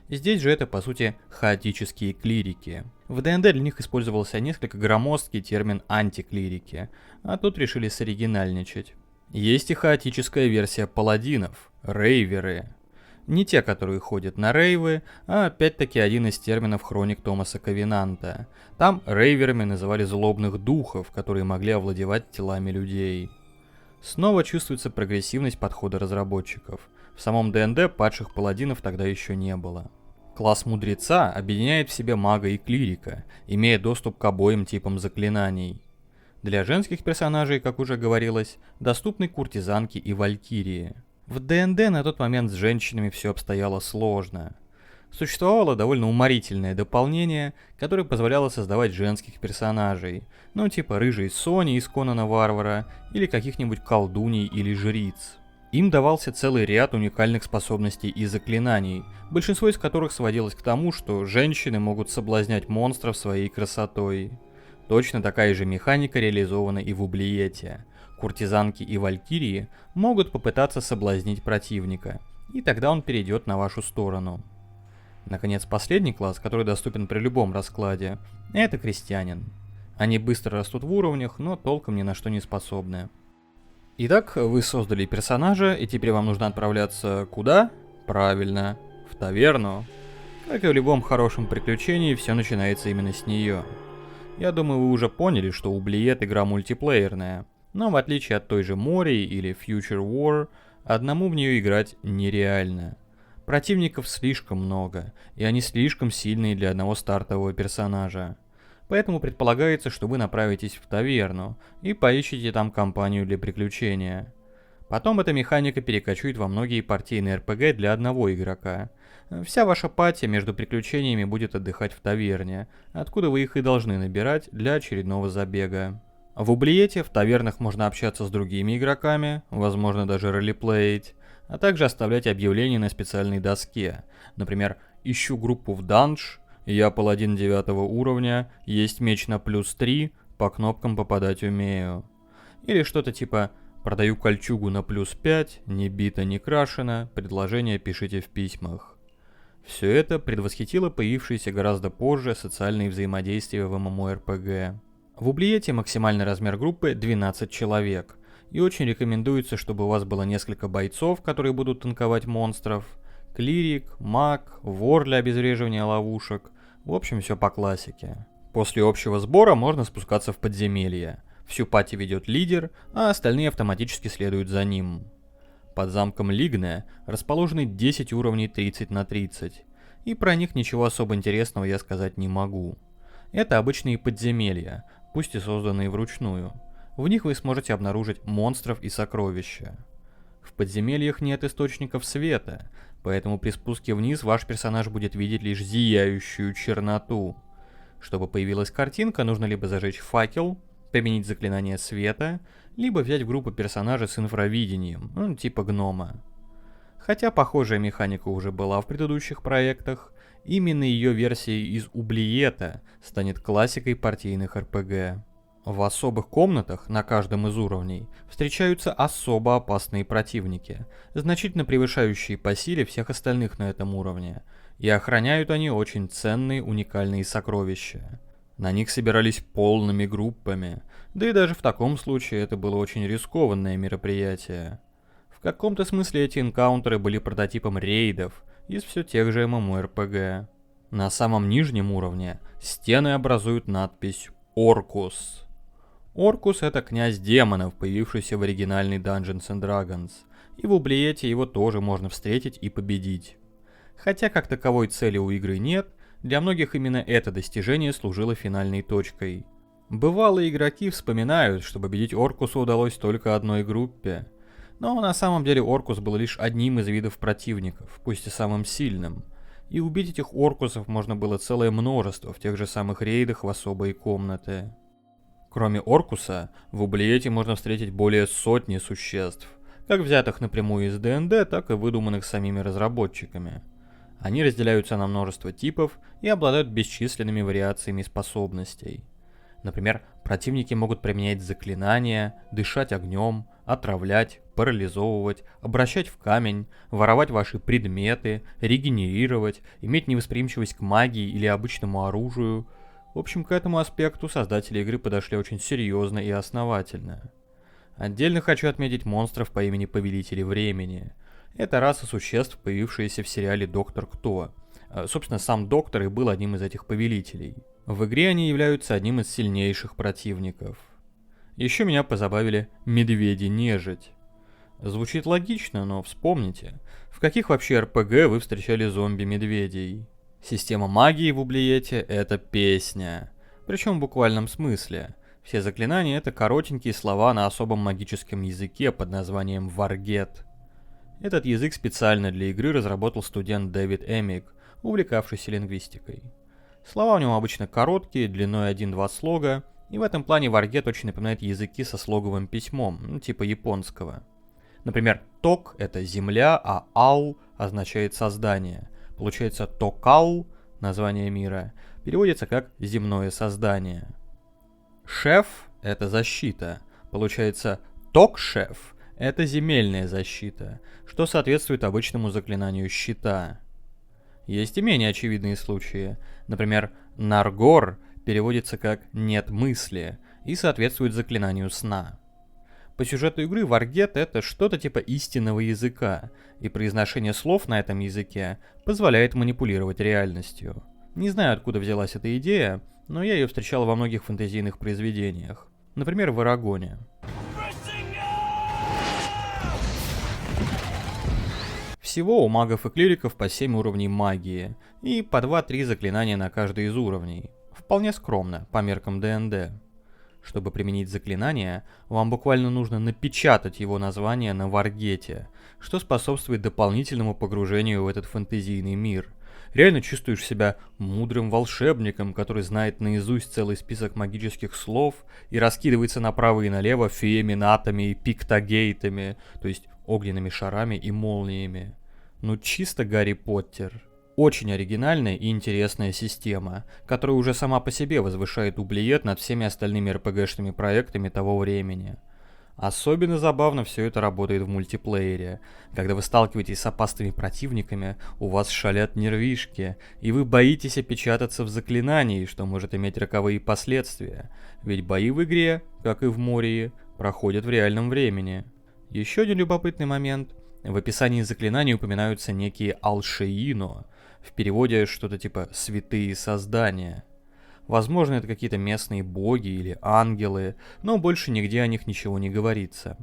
Здесь же это, по сути, хаотические клирики. В ДНД для них использовался несколько громоздкий термин антиклирики, а тут решили соригинальничать. Есть и хаотическая версия паладинов – рейверы. Не те, которые ходят на рейвы, а опять-таки один из терминов хроник Томаса Ковенанта. Там рейверами называли злобных духов, которые могли овладевать телами людей. Снова чувствуется прогрессивность подхода разработчиков. В самом ДНД падших паладинов тогда еще не было. Класс мудреца объединяет в себе мага и клирика, имея доступ к обоим типам заклинаний. Для женских персонажей, как уже говорилось, доступны куртизанки и валькирии. В ДНД на тот момент с женщинами все обстояло сложно. Существовало довольно уморительное дополнение, которое позволяло создавать женских персонажей, ну типа рыжей Сони из Конана Варвара или каких-нибудь колдуней или жриц. Им давался целый ряд уникальных способностей и заклинаний, большинство из которых сводилось к тому, что женщины могут соблазнять монстров своей красотой. Точно такая же механика реализована и в Oubliette. Куртизанки и валькирии могут попытаться соблазнить противника, и тогда он перейдет на вашу сторону. Наконец, последний класс, который доступен при любом раскладе, это крестьянин. Они быстро растут в уровнях, но толком ни на что не способны. Итак, вы создали персонажа, и теперь вам нужно отправляться куда? Правильно, в таверну. Как и в любом хорошем приключении, все начинается именно с нее. Я думаю, вы уже поняли, что Oubliette игра мультиплеерная, но в отличие от той же Мори или Future War, одному в нее играть нереально. Противников слишком много, и они слишком сильные для одного стартового персонажа. Поэтому предполагается, что вы направитесь в таверну и поищете там компанию для приключения. Потом эта механика перекочует во многие партийные РПГ для одного игрока. Вся ваша пати между приключениями будет отдыхать в таверне, откуда вы их и должны набирать для очередного забега. В Oubliette в тавернах можно общаться с другими игроками, возможно даже ролеплеить, а также оставлять объявления на специальной доске. Например, ищу группу в данж, я паладин 9 уровня, есть меч на +3, по кнопкам попадать умею. Или что-то типа продаю кольчугу на +5, не бита, не крашена, предложение пишите в письмах. Все это предвосхитило появившиеся гораздо позже социальные взаимодействия в MMORPG. В Oubliette максимальный размер группы 12 человек, и очень рекомендуется, чтобы у вас было несколько бойцов, которые будут танковать монстров, клирик, маг, вор для обезвреживания ловушек, в общем все по классике. После общего сбора можно спускаться в подземелье. Всю пати ведет лидер, а остальные автоматически следуют за ним. Под замком Лигне расположены 10 уровней 30 на 30, и про них ничего особо интересного я сказать не могу. Это обычные подземелья, пусть и созданные вручную. В них вы сможете обнаружить монстров и сокровища. В подземельях нет источников света, поэтому при спуске вниз ваш персонаж будет видеть лишь зияющую черноту. Чтобы появилась картинка, нужно либо зажечь факел, применить заклинание света, либо взять в группу персонажа с инфравидением, типа гнома. Хотя похожая механика уже была в предыдущих проектах, именно ее версия из Oubliette станет классикой партийных РПГ. В особых комнатах на каждом из уровней встречаются особо опасные противники, значительно превышающие по силе всех остальных на этом уровне, и охраняют они очень ценные уникальные сокровища. На них собирались полными группами, да и даже в таком случае это было очень рискованное мероприятие. В каком-то смысле эти энкаунтеры были прототипом рейдов из все тех же MMORPG. На самом нижнем уровне стены образуют надпись «Оркус». Оркус — это князь демонов, появившийся в оригинальной Dungeons and Dragons, и в Oubliette его тоже можно встретить и победить. Хотя как таковой цели у игры нет, для многих именно это достижение служило финальной точкой. Бывалые игроки вспоминают, что победить Оркуса удалось только одной группе, но на самом деле Оркус был лишь одним из видов противников, пусть и самым сильным, и убить этих Оркусов можно было целое множество в тех же самых рейдах в особые комнаты. Кроме Оркуса, в Ублиете можно встретить более сотни существ, как взятых напрямую из ДНД, так и выдуманных самими разработчиками. Они разделяются на множество типов и обладают бесчисленными вариациями способностей. Например, противники могут применять заклинания, дышать огнем, отравлять, парализовывать, обращать в камень, воровать ваши предметы, регенерировать, иметь невосприимчивость к магии или обычному оружию. В общем, к этому аспекту создатели игры подошли очень серьезно и основательно. Отдельно хочу отметить монстров по имени Повелители Времени. Это раса существ, появившаяся в сериале «Доктор Кто». Собственно, сам Доктор и был одним из этих повелителей. В игре они являются одним из сильнейших противников. Еще меня позабавили медведи-нежить. Звучит логично, но вспомните, в каких вообще РПГ вы встречали зомби-медведей? Система магии в Ублиете — это песня. Причем в буквальном смысле. Все заклинания — это коротенькие слова на особом магическом языке под названием варгет. Этот язык специально для игры разработал студент Дэвид Эмик, увлекавшийся лингвистикой. Слова у него обычно короткие, длиной 1-2 слога, и в этом плане варгет очень напоминает языки со слоговым письмом, типа японского. Например, ток — это земля, а ау означает создание. Получается, токау, название мира, переводится как земное создание. Шеф — это защита. Получается, ток-шеф — это земельная защита, что соответствует обычному заклинанию щита. Есть и менее очевидные случаи. Например, Наргор переводится как «нет мысли» и соответствует заклинанию сна. По сюжету игры варгет — это что-то типа истинного языка, и произношение слов на этом языке позволяет манипулировать реальностью. Не знаю, откуда взялась эта идея, но я ее встречал во многих фэнтезийных произведениях. Например, в Эрагоне. Всего у магов и клириков по 7 уровней магии, и по 2-3 заклинания на каждый из уровней. Вполне скромно, по меркам ДНД. Чтобы применить заклинание, вам буквально нужно напечатать его название на варгете, что способствует дополнительному погружению в этот фэнтезийный мир. Реально чувствуешь себя мудрым волшебником, который знает наизусть целый список магических слов и раскидывается направо и налево феями, натами и пиктогейтами, то есть огненными шарами и молниями. Ну чисто Гарри Поттер. Очень оригинальная и интересная система, которая уже сама по себе возвышает Ублиет над всеми остальными РПГшными проектами того времени. Особенно забавно все это работает в мультиплеере. Когда вы сталкиваетесь с опасными противниками, у вас шалят нервишки, и вы боитесь опечататься в заклинании, что может иметь роковые последствия. Ведь бои в игре, как и в Мории, проходят в реальном времени. Еще один любопытный момент. В описании заклинаний упоминаются некие Алшеино, в переводе что-то типа «святые создания». Возможно, это какие-то местные боги или ангелы, но больше нигде о них ничего не говорится.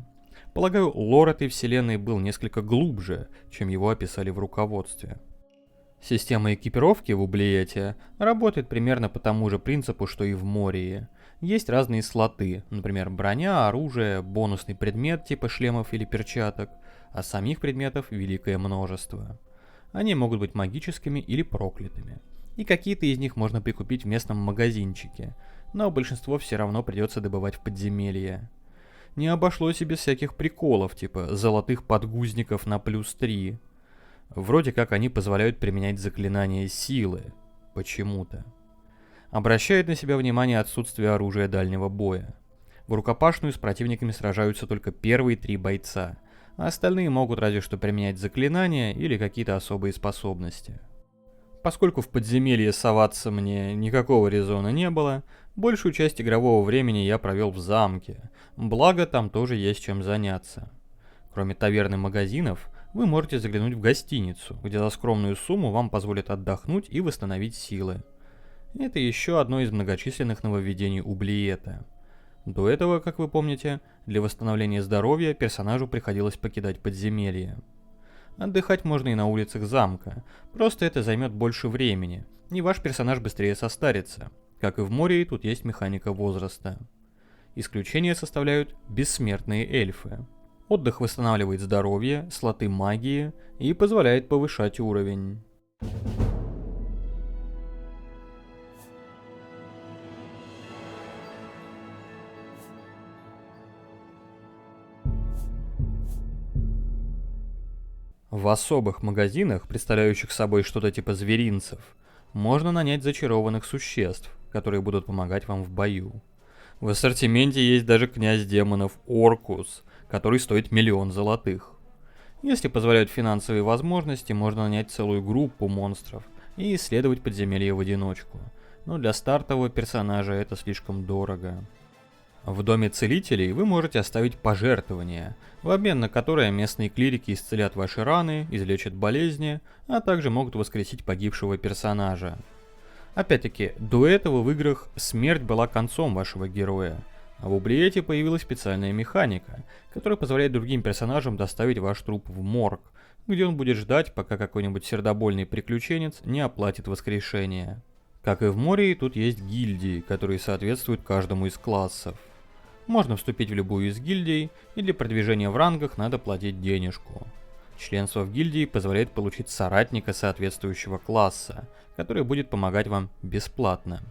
Полагаю, лор этой вселенной был несколько глубже, чем его описали в руководстве. Система экипировки в Ублиете работает примерно по тому же принципу, что и в Мории. Есть разные слоты, например, броня, оружие, бонусный предмет типа шлемов или перчаток, а самих предметов великое множество. Они могут быть магическими или проклятыми. И какие-то из них можно прикупить в местном магазинчике, но большинство все равно придется добывать в подземелье. Не обошлось и без всяких приколов, типа золотых подгузников на +3. Вроде как они позволяют применять заклинания силы. Почему-то. Обращает на себя внимание отсутствие оружия дальнего боя. В рукопашную с противниками сражаются только первые 3 бойца, а остальные могут разве что применять заклинания или какие-то особые способности. Поскольку в подземелье соваться мне никакого резона не было, большую часть игрового времени я провел в замке, благо там тоже есть чем заняться. Кроме таверн и магазинов, вы можете заглянуть в гостиницу, где за скромную сумму вам позволят отдохнуть и восстановить силы. Это еще одно из многочисленных нововведений Ублиета. До этого, как вы помните, для восстановления здоровья персонажу приходилось покидать подземелье. Отдыхать можно и на улицах замка, просто это займет больше времени, и ваш персонаж быстрее состарится. Как и в Мории, тут есть механика возраста. Исключение составляют бессмертные эльфы. Отдых восстанавливает здоровье, слоты магии и позволяет повышать уровень. В особых магазинах, представляющих собой что-то типа зверинцев, можно нанять зачарованных существ, которые будут помогать вам в бою. В ассортименте есть даже князь демонов Оркус, который стоит 1 000 000 золотых. Если позволяют финансовые возможности, можно нанять целую группу монстров и исследовать подземелье в одиночку. Но для стартового персонажа это слишком дорого. В доме целителей вы можете оставить пожертвование, в обмен на которое местные клирики исцелят ваши раны, излечат болезни, а также могут воскресить погибшего персонажа. Опять-таки, до этого в играх смерть была концом вашего героя, а в Oubliette появилась специальная механика, которая позволяет другим персонажам доставить ваш труп в морг, где он будет ждать, пока какой-нибудь сердобольный приключенец не оплатит воскрешение. Как и в Мории, тут есть гильдии, которые соответствуют каждому из классов. Можно вступить в любую из гильдий, и для продвижения в рангах надо платить денежку. Членство в гильдии позволяет получить соратника соответствующего класса, который будет помогать вам бесплатно.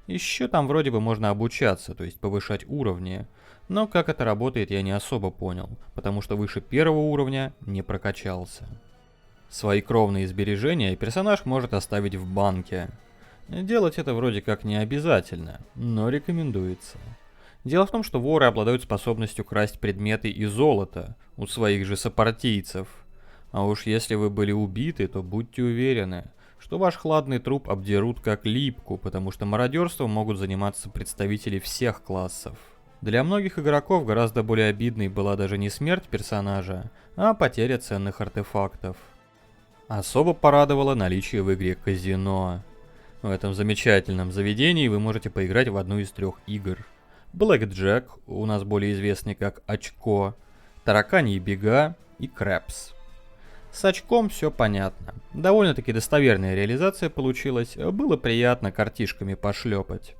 Еще там вроде бы можно обучаться, то есть повышать уровни, но как это работает, я не особо понял, потому что выше 1-го уровня не прокачался. Свои кровные сбережения персонаж может оставить в банке. Делать это вроде как не обязательно, но рекомендуется. Дело в том, что воры обладают способностью красть предметы и золото у своих же сопартийцев. А уж если вы были убиты, то будьте уверены, что ваш хладный труп обдерут как липку, потому что мародерством могут заниматься представители всех классов. Для многих игроков гораздо более обидной была даже не смерть персонажа, а потеря ценных артефактов. Особо порадовало наличие в игре казино. В этом замечательном заведении вы можете поиграть в одну из 3 игр. Блэкджек, у нас более известный как Очко, Тараканьи бега и Крэпс. С очком все понятно. Довольно-таки достоверная реализация получилась, было приятно картишками пошлепать.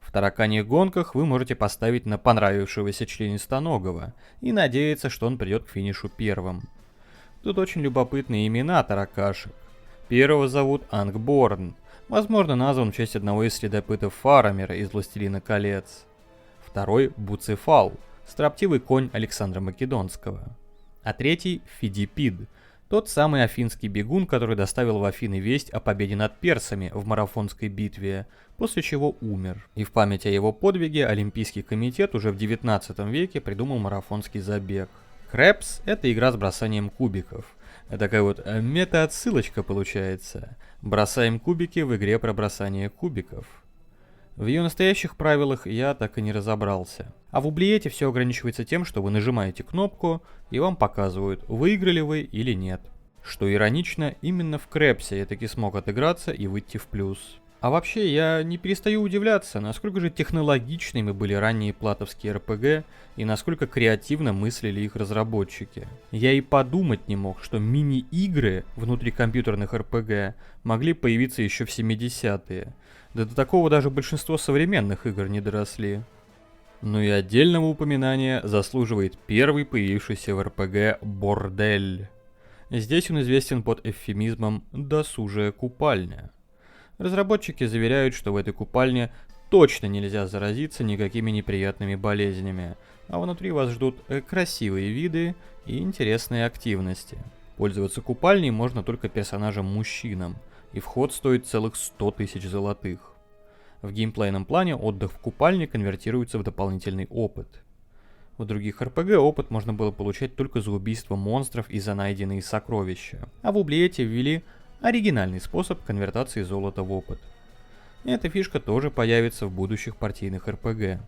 В тараканьих гонках вы можете поставить на понравившегося членистоногого и надеяться, что он придет к финишу первым. Тут очень любопытные имена таракашек. Первого зовут Ангборн, возможно назван в честь одного из следопытов Фарамира из «Властелина колец». Второй – Буцефал, строптивый конь Александра Македонского. А третий – Фидипид, тот самый афинский бегун, который доставил в Афины весть о победе над персами в марафонской битве, после чего умер. И в память о его подвиге Олимпийский комитет уже в 19 веке придумал марафонский забег. Крэпс – это игра с бросанием кубиков. Такая вот мета-отсылочка получается. Бросаем кубики в игре про бросание кубиков. В ее настоящих правилах я так и не разобрался. А в Oubliette все ограничивается тем, что вы нажимаете кнопку, и вам показывают, выиграли вы или нет. Что иронично, именно в Крэпсе я таки смог отыграться и выйти в плюс. А вообще, я не перестаю удивляться, насколько же технологичными были ранние платовские РПГ и насколько креативно мыслили их разработчики. Я и подумать не мог, что мини-игры внутри компьютерных РПГ могли появиться еще в 70-е. Да до такого даже большинство современных игр не доросли. Ну и отдельного упоминания заслуживает первый появившийся в РПГ бордель. Здесь он известен под эвфемизмом «досужая купальня». Разработчики заверяют, что в этой купальне точно нельзя заразиться никакими неприятными болезнями, а внутри вас ждут красивые виды и интересные активности. Пользоваться купальней можно только персонажам-мужчинам, и вход стоит целых 100 000 золотых. В геймплейном плане отдых в купальне конвертируется в дополнительный опыт. В других РПГ опыт можно было получать только за убийство монстров и за найденные сокровища, а в Oubliette ввели оригинальный способ конвертации золота в опыт. Эта фишка тоже появится в будущих партийных РПГ.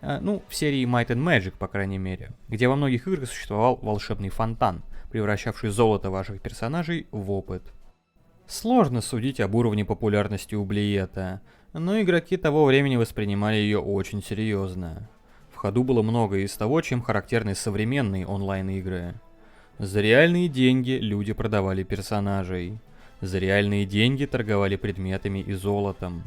В серии Might and Magic, по крайней мере, где во многих играх существовал волшебный фонтан, превращавший золото ваших персонажей в опыт. Сложно судить об уровне популярности Oubliette, но игроки того времени воспринимали ее очень серьезно. В ходу было многое из того, чем характерны современные онлайн-игры. За реальные деньги люди продавали персонажей. За реальные деньги торговали предметами и золотом.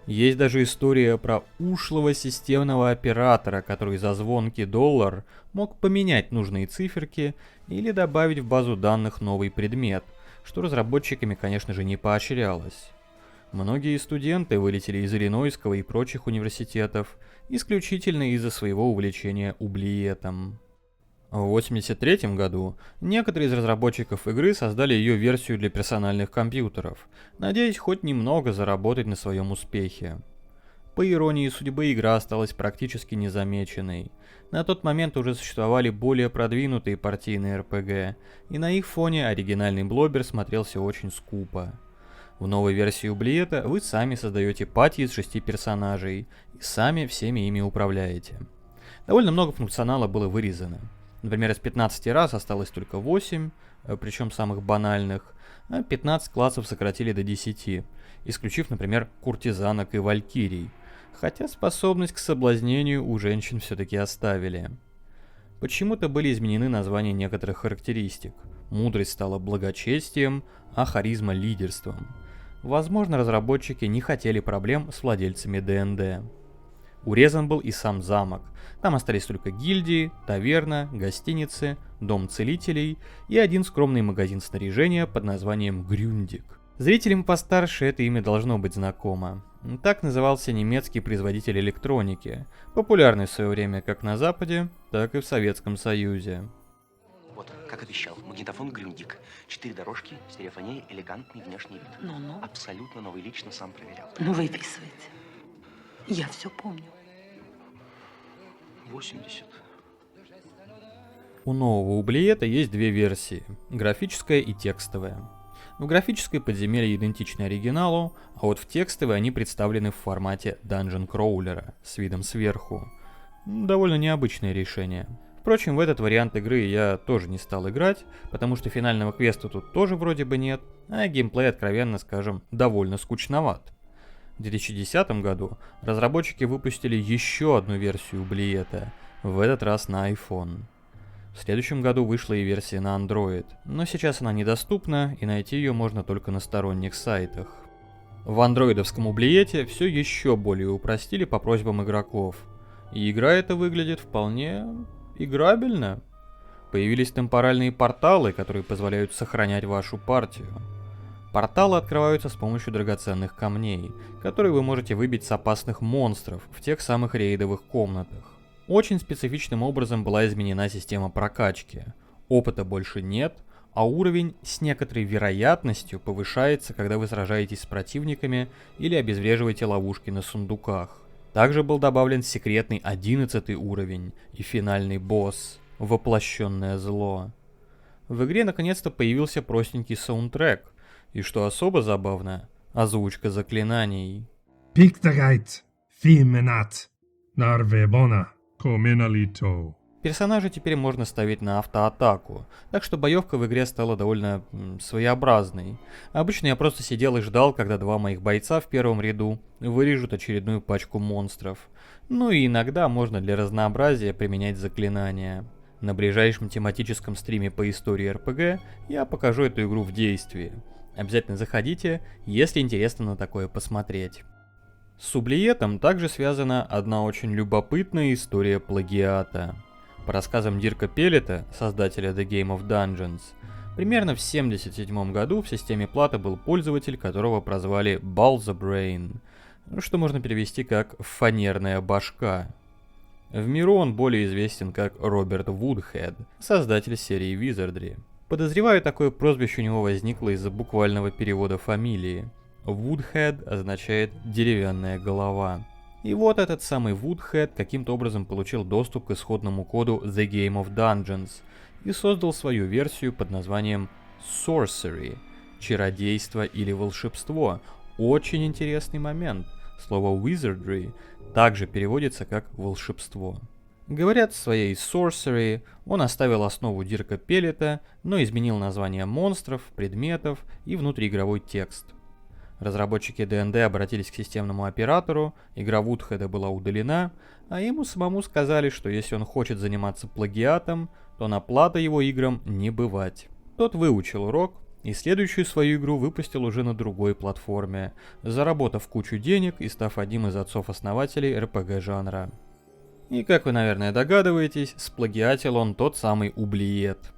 Есть даже история про ушлого системного оператора, который за звонкий $1 мог поменять нужные циферки или добавить в базу данных новый предмет, что разработчиками, конечно же, не поощрялось. Многие студенты вылетели из Иллинойского и прочих университетов исключительно из-за своего увлечения Oubliette. В 1983 году некоторые из разработчиков игры создали ее версию для персональных компьютеров, надеясь хоть немного заработать на своем успехе. По иронии судьбы, игра осталась практически незамеченной. На тот момент уже существовали более продвинутые партийные РПГ, и на их фоне оригинальный Блобер смотрелся очень скупо. В новой версии Ублиета вы сами создаете пати из 6 персонажей и сами всеми ими управляете. Довольно много функционала было вырезано. Например, из 15 раз осталось только 8, причем самых банальных, а 15 классов сократили до 10, исключив, например, куртизанок и валькирий, хотя способность к соблазнению у женщин все-таки оставили. Почему-то были изменены названия некоторых характеристик. Мудрость стала благочестием, а харизма лидерством. Возможно, разработчики не хотели проблем с владельцами ДНД. Урезан был и сам замок. Там остались только гильдии, таверна, гостиницы, дом целителей и один скромный магазин снаряжения под названием Грюндик. Зрителям постарше это имя должно быть знакомо. Так назывался немецкий производитель электроники, популярный в свое время как на Западе, так и в Советском Союзе. Вот, как обещал, магнитофон Грюндик. 4 дорожки, стереофония, элегантный внешний вид. Ну-ну. Абсолютно новый, лично сам проверял. Ну, выписывайте. Я все помню. 80. У нового Ублиета есть две версии – графическая и текстовая. В графической подземелья идентичны оригиналу, а вот в текстовой они представлены в формате Dungeon Crawler с видом сверху. Довольно необычное решение. Впрочем, в этот вариант игры я тоже не стал играть, потому что финального квеста тут тоже вроде бы нет, а геймплей, откровенно скажем, довольно скучноват. В 2010 году разработчики выпустили еще одну версию Ублиета, в этот раз на iPhone. В следующем году вышла и версия на Android, но сейчас она недоступна и найти ее можно только на сторонних сайтах. В андроидовском Ублиете все еще более упростили по просьбам игроков, и игра эта выглядит вполне играбельно. Появились темпоральные порталы, которые позволяют сохранять вашу партию. Порталы открываются с помощью драгоценных камней, которые вы можете выбить с опасных монстров в тех самых рейдовых комнатах. Очень специфичным образом была изменена система прокачки. Опыта больше нет, а уровень с некоторой вероятностью повышается, когда вы сражаетесь с противниками или обезвреживаете ловушки на сундуках. Также был добавлен секретный 11 уровень и финальный босс – воплощенное зло. В игре наконец-то появился простенький саундтрек, и что особо забавно – озвучка заклинаний. Пиктагайт, фименат, нарвебона, коминалито. Персонажа теперь можно ставить на автоатаку, так что боевка в игре стала довольно своеобразной. Обычно я просто сидел и ждал, когда два моих бойца в первом ряду вырежут очередную пачку монстров. Ну и иногда можно для разнообразия применять заклинания. На ближайшем тематическом стриме по истории РПГ я покажу эту игру в действии. Обязательно заходите, если интересно на такое посмотреть. С Ублиетом также связана одна очень любопытная история плагиата. По рассказам Дирка Пеллета, создателя The Game of Dungeons, примерно в 1977 году в системе платы был пользователь, которого прозвали Balzabrain, что можно перевести как «фанерная башка». В миру он более известен как Роберт Вудхед, создатель серии Wizardry. Подозреваю, такое прозвище у него возникло из-за буквального перевода фамилии. Woodhead означает «деревянная голова». И вот этот самый Woodhead каким-то образом получил доступ к исходному коду The Game of Dungeons и создал свою версию под названием Sorcery – чародейство или волшебство. Очень интересный момент. Слово Wizardry также переводится как волшебство. Говорят, в своей Sorcery он оставил основу Дирка Пеллета, но изменил название монстров, предметов и внутриигровой текст. Разработчики ДНД обратились к системному оператору, игра Вудхеда была удалена, а ему самому сказали, что если он хочет заниматься плагиатом, то на плата его играм не бывать. Тот выучил урок и следующую свою игру выпустил уже на другой платформе, заработав кучу денег и став одним из отцов-основателей РПГ жанра. И как вы, наверное, догадываетесь, сплагиатил он тот самый Ублиет.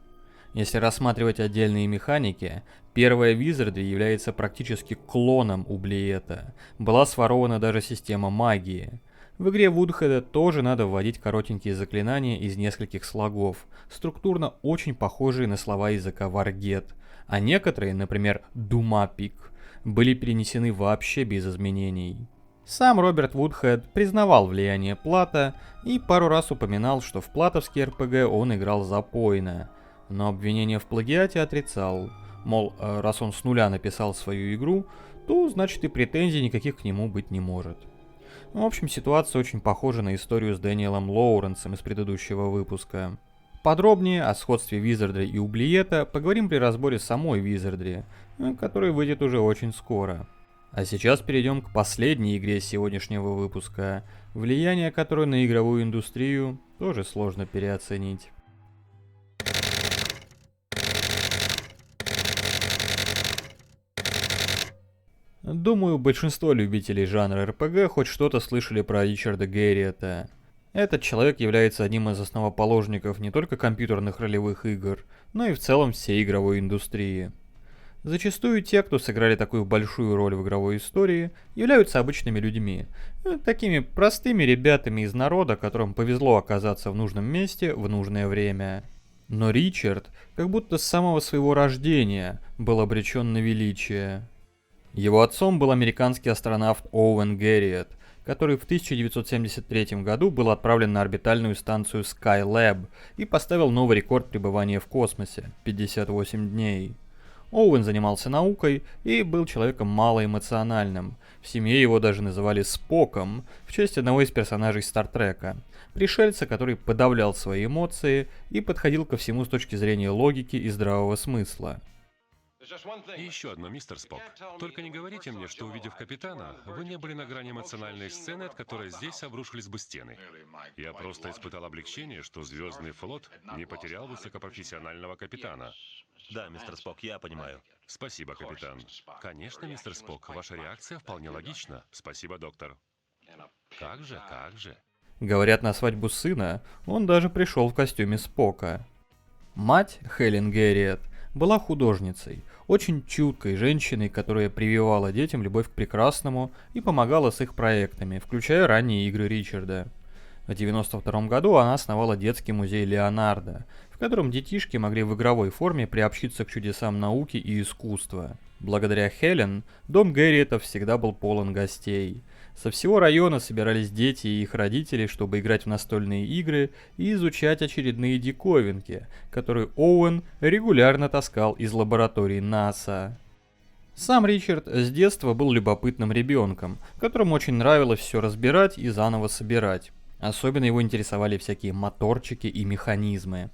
Если рассматривать отдельные механики, первая Wizardry является практически клоном Ублиета. Была сворована даже система магии. В игре Вудхеда тоже надо вводить коротенькие заклинания из нескольких слогов, структурно очень похожие на слова языка Варгет, а некоторые, например, Думапик, были перенесены вообще без изменений. Сам Роберт Вудхед признавал влияние Плата и пару раз упоминал, что в платовский РПГ он играл запойно, но обвинение в плагиате отрицал, мол, раз он с нуля написал свою игру, то значит и претензий никаких к нему быть не может. В общем, ситуация очень похожа на историю с Дэниелом Лоуренсом из предыдущего выпуска. Подробнее о сходстве Визардри и Ублиета поговорим при разборе самой Визардри, который выйдет уже очень скоро. А сейчас перейдем к последней игре сегодняшнего выпуска, влияние которой на игровую индустрию тоже сложно переоценить. Думаю, большинство любителей жанра РПГ хоть что-то слышали про Ричарда Гэрриэта. Этот человек является одним из основоположников не только компьютерных ролевых игр, но и в целом всей игровой индустрии. Зачастую те, кто сыграли такую большую роль в игровой истории, являются обычными людьми, такими простыми ребятами из народа, которым повезло оказаться в нужном месте в нужное время. Но Ричард, как будто с самого своего рождения, был обречен на величие. Его отцом был американский астронавт Оуэн Гэрриэт, который в 1973 году был отправлен на орбитальную станцию Skylab и поставил новый рекорд пребывания в космосе – 58 дней. Оуэн занимался наукой и был человеком малоэмоциональным. В семье его даже называли Споком, в честь одного из персонажей Стартрека, пришельца, который подавлял свои эмоции и подходил ко всему с точки зрения логики и здравого смысла. И еще одно, мистер Спок. Только не говорите мне, что, увидев капитана, вы не были на грани эмоциональной сцены, от которой здесь обрушились бы стены. Я просто испытал облегчение, что Звездный флот не потерял высокопрофессионального капитана. Да, мистер Спок, я понимаю. Спасибо, капитан. Конечно, мистер Спок, ваша реакция вполне логична. Спасибо, доктор. Как же, как же. Говорят, на свадьбу сына он даже пришел в костюме Спока. Мать, Хелен Гэрриэт, была художницей, очень чуткой женщиной, которая прививала детям любовь к прекрасному и помогала с их проектами, включая ранние игры Ричарда. В 1992 году она основала детский музей Леонардо, в котором детишки могли в игровой форме приобщиться к чудесам науки и искусства. Благодаря Хелен, дом Гэрриэтов всегда был полон гостей. Со всего района собирались дети и их родители, чтобы играть в настольные игры и изучать очередные диковинки, которые Оуэн регулярно таскал из лаборатории НАСА. Сам Ричард с детства был любопытным ребенком, которому очень нравилось все разбирать и заново собирать. Особенно его интересовали всякие моторчики и механизмы.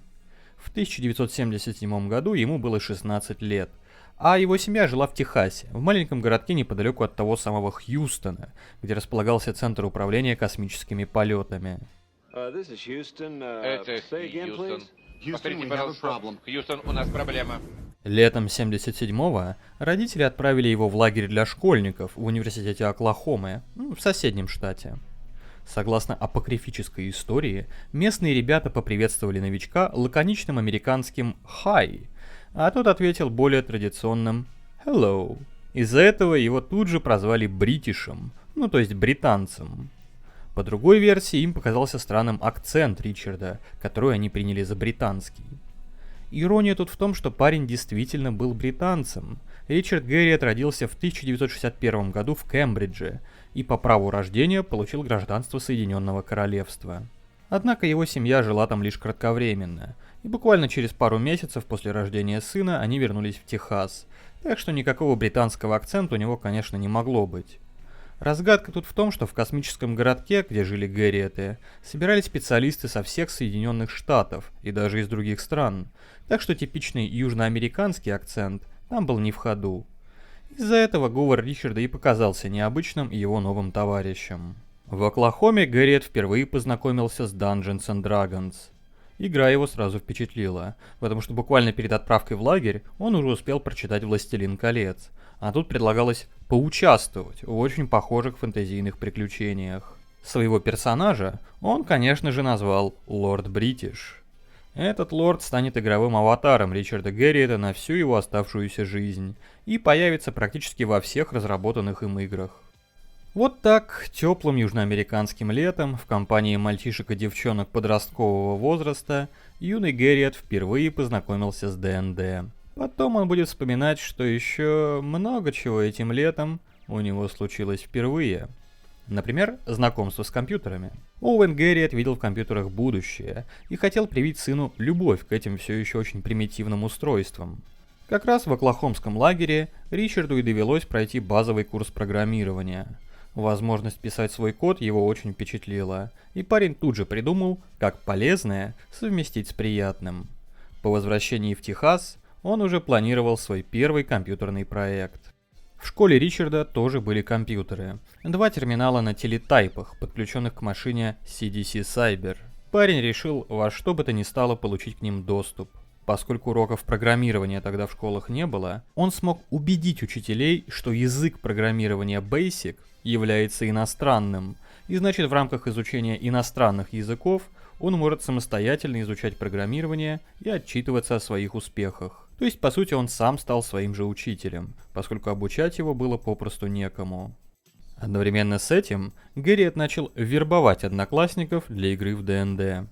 В 1977 году ему было 16 лет, а его семья жила в Техасе, в маленьком городке неподалеку от того самого Хьюстона, где располагался Центр управления космическими полетами. Это Хьюстон. Повторите, пожалуйста. Хьюстон, у нас проблема. Летом 1977-го родители отправили его в лагерь для школьников в университете Оклахомы, в соседнем штате. Согласно апокрифической истории, местные ребята поприветствовали новичка лаконичным американским «Hi», а тот ответил более традиционным «Hello». Из-за этого его тут же прозвали бритишем, то есть британцем. По другой версии, им показался странным акцент Ричарда, который они приняли за британский. Ирония тут в том, что парень действительно был британцем. Ричард Гэрриэт родился в 1961 году в Кембридже и по праву рождения получил гражданство Соединенного Королевства. Однако его семья жила там лишь кратковременно, и буквально через пару месяцев после рождения сына они вернулись в Техас, так что никакого британского акцента у него, конечно, не могло быть. Разгадка тут в том, что в космическом городке, где жили Гэрриэты, собирались специалисты со всех Соединенных Штатов и даже из других стран, так что типичный южноамериканский акцент там был не в ходу. Из-за этого говор Ричарда и показался необычным его новым товарищем. В Оклахоме Гэрриэт впервые познакомился с Dungeons and Dragons. Игра его сразу впечатлила, потому что буквально перед отправкой в лагерь он уже успел прочитать «Властелин колец», а тут предлагалось поучаствовать в очень похожих фэнтезийных приключениях. Своего персонажа он, конечно же, назвал Лорд Бритиш. Этот лорд станет игровым аватаром Ричарда Гэрриэта на всю его оставшуюся жизнь и появится практически во всех разработанных им играх. Вот так, теплым южноамериканским летом в компании мальчишек и девчонок подросткового возраста юный Гэриот впервые познакомился с ДНД. Потом он будет вспоминать, что еще много чего этим летом у него случилось впервые. Например, знакомство с компьютерами. Оуэн Гэриот видел в компьютерах будущее и хотел привить сыну любовь к этим все еще очень примитивным устройствам. Как раз в оклахомском лагере Ричарду и довелось пройти базовый курс программирования. Возможность писать свой код его очень впечатлила, и парень тут же придумал, как полезное совместить с приятным. По возвращении в Техас он уже планировал свой первый компьютерный проект. В школе Ричарда тоже были компьютеры. 2 терминала на телетайпах, подключенных к машине CDC Cyber. Парень решил во что бы то ни стало получить к ним доступ. Поскольку уроков программирования тогда в школах не было, он смог убедить учителей, что язык программирования Basic является иностранным, и значит в рамках изучения иностранных языков он может самостоятельно изучать программирование и отчитываться о своих успехах. То есть, по сути, он сам стал своим же учителем, поскольку обучать его было попросту некому. Одновременно с этим Гэриот начал вербовать одноклассников для игры в ДНД.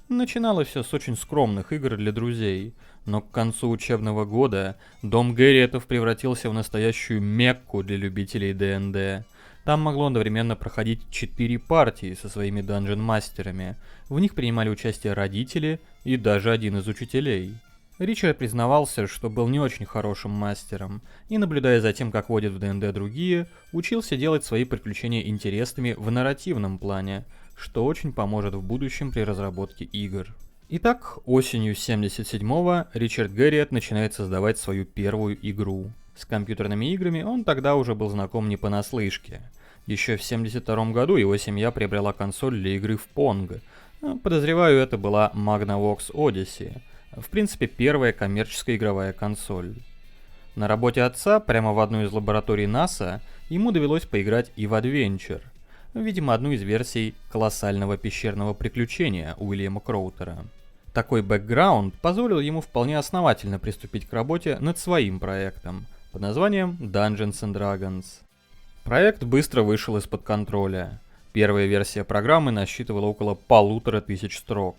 Начиналось все с очень скромных игр для друзей, но к концу учебного года дом Гэриотов превратился в настоящую Мекку для любителей ДНД. Там могло одновременно проходить 4 партии со своими данжен-мастерами. В них принимали участие родители и даже один из учителей. Ричард признавался, что был не очень хорошим мастером, и, наблюдая за тем, как водят в ДНД другие, учился делать свои приключения интересными в нарративном плане, что очень поможет в будущем при разработке игр. Итак, осенью 77-го Ричард Гэриот начинает создавать свою первую игру. С компьютерными играми он тогда уже был знаком не понаслышке. Еще в 72 году его семья приобрела консоль для игры в Pong. Подозреваю, это была Magnavox Odyssey. В принципе, первая коммерческая игровая консоль. На работе отца, прямо в одной из лабораторий НАСА, ему довелось поиграть и в Adventure. Видимо, одну из версий колоссального пещерного приключения Уильяма Кроутера. Такой бэкграунд позволил ему вполне основательно приступить к работе над своим проектом под названием Dungeons and Dragons. Проект быстро вышел из-под контроля. Первая версия программы насчитывала около 1500 строк.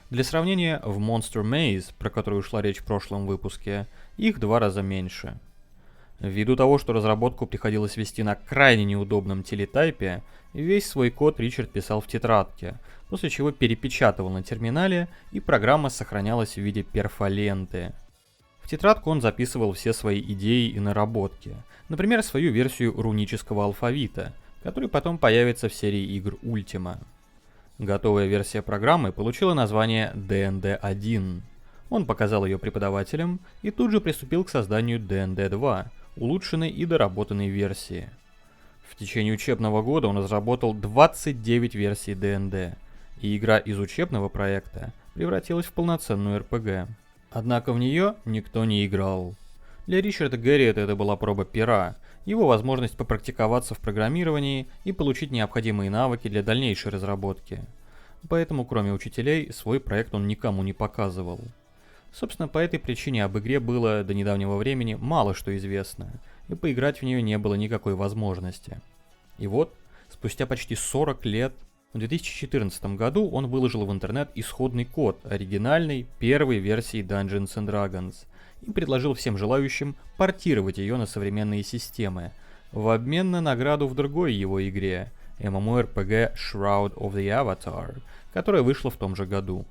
Для сравнения, в Monster Maze, про которую шла речь в прошлом выпуске, их 2 раза меньше. Ввиду того, что разработку приходилось вести на крайне неудобном телетайпе, весь свой код Ричард писал в тетрадке, после чего перепечатывал на терминале, и программа сохранялась в виде перфоленты. В тетрадку он записывал все свои идеи и наработки, например, свою версию рунического алфавита, который потом появится в серии игр Ultima. Готовая версия программы получила название DND-1. Он показал ее преподавателям и тут же приступил к созданию DND-2, улучшенной и доработанной версии. В течение учебного года он разработал 29 версий DND, и игра из учебного проекта превратилась в полноценную RPG. Однако в нее никто не играл. Для Ричарда Гэриота это была проба пера, его возможность попрактиковаться в программировании и получить необходимые навыки для дальнейшей разработки. Поэтому, кроме учителей, свой проект он никому не показывал. Собственно, по этой причине об игре было до недавнего времени мало что известно, и поиграть в нее не было никакой возможности. И вот, спустя почти 40 лет, в 2014 году он выложил в интернет исходный код оригинальной первой версии Dungeons and Dragons и предложил всем желающим портировать ее на современные системы, в обмен на награду в другой его игре, MMORPG Shroud of the Avatar, которая вышла в том же году.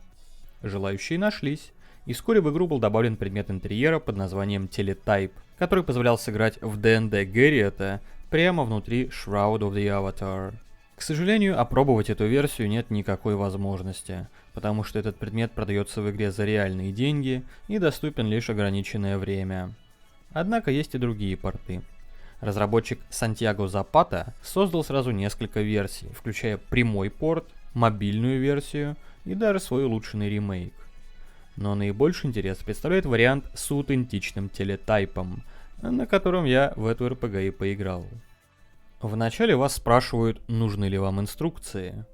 Желающие нашлись, и вскоре в игру был добавлен предмет интерьера под названием Teletype, который позволял сыграть в D&D Гэриота прямо внутри Shroud of the Avatar. К сожалению, опробовать эту версию нет никакой возможности, потому что этот предмет продается в игре за реальные деньги и доступен лишь ограниченное время. Однако есть и другие порты. Разработчик Сантьяго Запата создал сразу несколько версий, включая прямой порт, мобильную версию и даже свой улучшенный ремейк. Но наибольший интерес представляет вариант с аутентичным телетайпом, на котором я в эту RPG и поиграл. Вначале вас спрашивают, нужны ли вам инструкции.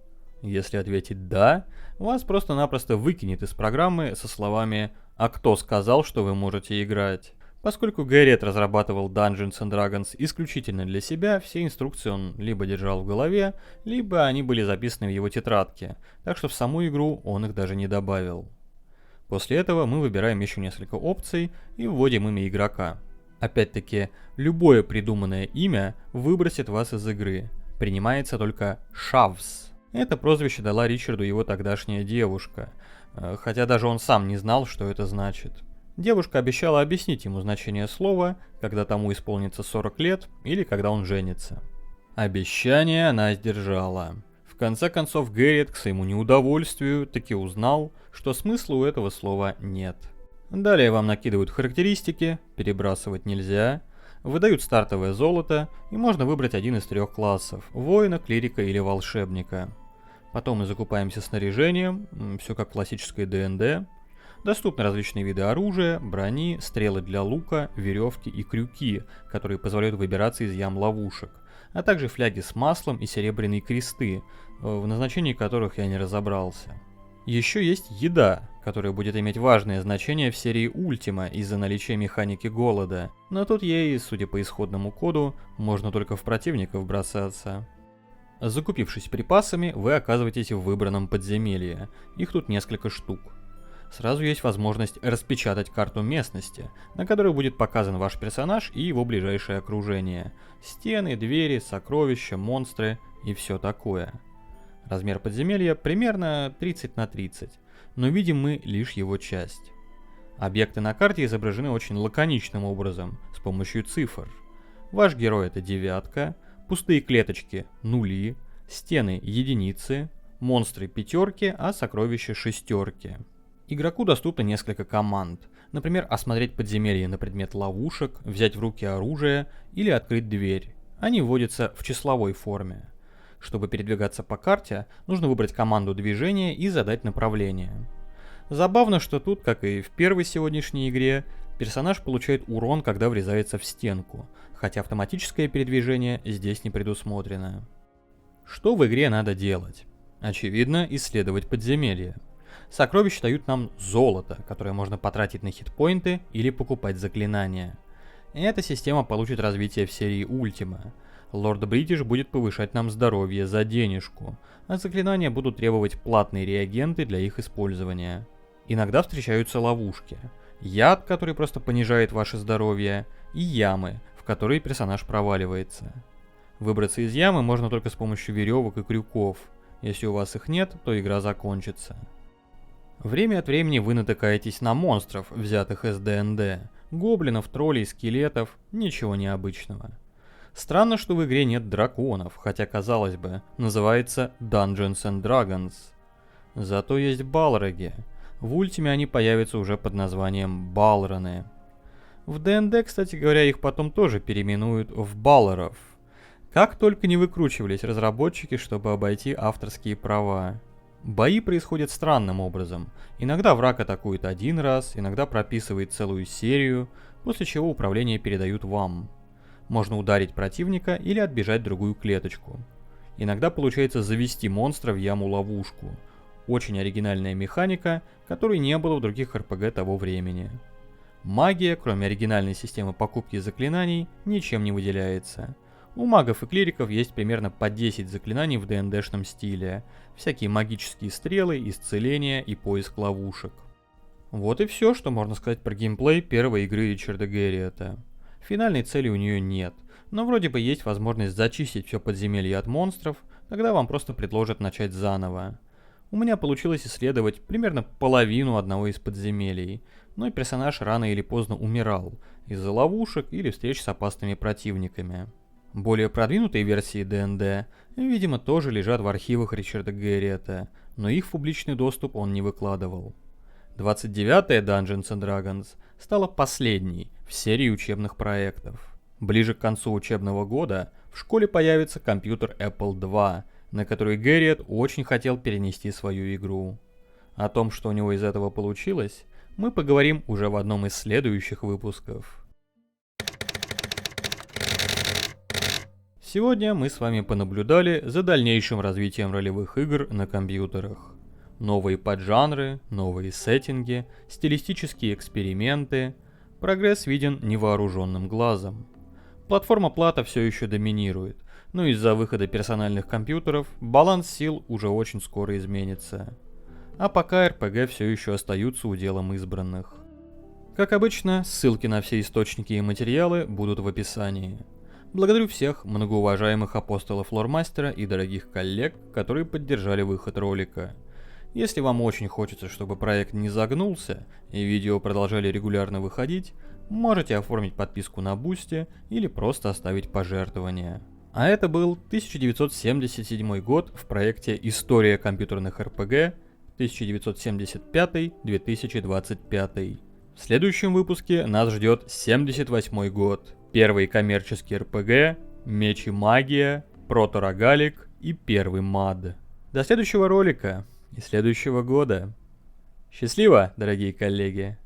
Если ответить «да», вас просто-напросто выкинет из программы со словами «А кто сказал, что вы можете играть?». Поскольку Гарриет разрабатывал Dungeons and Dragons исключительно для себя, все инструкции он либо держал в голове, либо они были записаны в его тетрадке, так что в саму игру он их даже не добавил. После этого мы выбираем еще несколько опций и вводим имя игрока. Опять-таки, любое придуманное имя выбросит вас из игры. Принимается только Шавс. Это прозвище дала Ричарду его тогдашняя девушка, хотя даже он сам не знал, что это значит. Девушка обещала объяснить ему значение слова, когда тому исполнится 40 лет или когда он женится. Обещание она сдержала. В конце концов, Гарриет к своему неудовольствию таки узнал, что смысла у этого слова нет. Далее вам накидывают характеристики, перебрасывать нельзя, выдают стартовое золото, и можно выбрать один из 3 классов – воина, клирика или волшебника. Потом мы закупаемся снаряжением, все как в классической ДНД. Доступны различные виды оружия, брони, стрелы для лука, веревки и крюки, которые позволяют выбираться из ям ловушек, а также фляги с маслом и серебряные кресты, в назначении которых я не разобрался. Еще есть еда, которая будет иметь важное значение в серии Ultima из-за наличия механики голода, но тут ей, судя по исходному коду, можно только в противников бросаться. Закупившись припасами, вы оказываетесь в выбранном подземелье, их тут несколько штук. Сразу есть возможность распечатать карту местности, на которой будет показан ваш персонаж и его ближайшее окружение. Стены, двери, сокровища, монстры и все такое. Размер подземелья примерно 30 на 30, но видим мы лишь его часть. Объекты на карте изображены очень лаконичным образом, с помощью цифр. Ваш герой — это 9, пустые клеточки — нули, стены — единицы, монстры — 5, а сокровища — 6. Игроку доступно несколько команд, например, осмотреть подземелье на предмет ловушек, взять в руки оружие или открыть дверь. Они вводятся в числовой форме. Чтобы передвигаться по карте, нужно выбрать команду движения и задать направление. Забавно, что тут, как и в первой сегодняшней игре, персонаж получает урон, когда врезается в стенку, хотя автоматическое передвижение здесь не предусмотрено. Что в игре надо делать? Очевидно, исследовать подземелье. Сокровища дают нам золото, которое можно потратить на хитпоинты или покупать заклинания. Эта система получит развитие в серии Ultima. Лорд Бритиш будет повышать нам здоровье за денежку, а заклинания будут требовать платные реагенты для их использования. Иногда встречаются ловушки. Яд, который просто понижает ваше здоровье, и ямы, в которые персонаж проваливается. Выбраться из ямы можно только с помощью веревок и крюков. Если у вас их нет, то игра закончится. Время от времени вы натыкаетесь на монстров, взятых из ДНД. Гоблинов, троллей, скелетов, ничего необычного. Странно, что в игре нет драконов, хотя, казалось бы, называется Dungeons and Dragons. Зато есть балроги. В Ультиме они появятся уже под названием Балроны. В ДНД, кстати говоря, их потом тоже переименуют в Баллоров. Как только не выкручивались разработчики, чтобы обойти авторские права. Бои происходят странным образом. Иногда враг атакует один раз, иногда прописывает целую серию, после чего управление передают вам. Можно ударить противника или отбежать в другую клеточку. Иногда получается завести монстра в яму-ловушку. Очень оригинальная механика, которой не было в других РПГ того времени. Магия, кроме оригинальной системы покупки заклинаний, ничем не выделяется. У магов и клириков есть примерно по 10 заклинаний в ДНДшном стиле. Всякие магические стрелы, исцеления и поиск ловушек. Вот и все, что можно сказать про геймплей первой игры Ричарда Гарриета. Финальной цели у нее нет, но вроде бы есть возможность зачистить все подземелье от монстров, тогда вам просто предложат начать заново. У меня получилось исследовать примерно половину одного из подземелий, но и персонаж рано или поздно умирал из-за ловушек или встреч с опасными противниками. Более продвинутые версии ДНД, видимо, тоже лежат в архивах Ричарда Гарриета, но их в публичный доступ он не выкладывал. 29-я Dungeons and Dragons стала последней в серии учебных проектов. Ближе к концу учебного года в школе появится компьютер Apple II, на который Гарриет очень хотел перенести свою игру. О том, что у него из этого получилось, мы поговорим уже в одном из следующих выпусков. Сегодня мы с вами понаблюдали за дальнейшим развитием ролевых игр на компьютерах. Новые поджанры, новые сеттинги, стилистические эксперименты. Прогресс виден невооруженным глазом. Платформа Плата все еще доминирует, но из-за выхода персональных компьютеров баланс сил уже очень скоро изменится. А пока РПГ все еще остаются уделом избранных. Как обычно, ссылки на все источники и материалы будут в описании. Благодарю всех многоуважаемых апостолов лормастера и дорогих коллег, которые поддержали выход ролика. Если вам очень хочется, чтобы проект не загнулся и видео продолжали регулярно выходить, можете оформить подписку на Бусти или просто оставить пожертвование. А это был 1977 год в проекте «История компьютерных РПГ» 1975-2025. В следующем выпуске нас ждет 78 год. Первый коммерческий РПГ, Меч и магия, Прото-рогалик и первый МАД. До следующего ролика и следующего года. Счастливо, дорогие коллеги!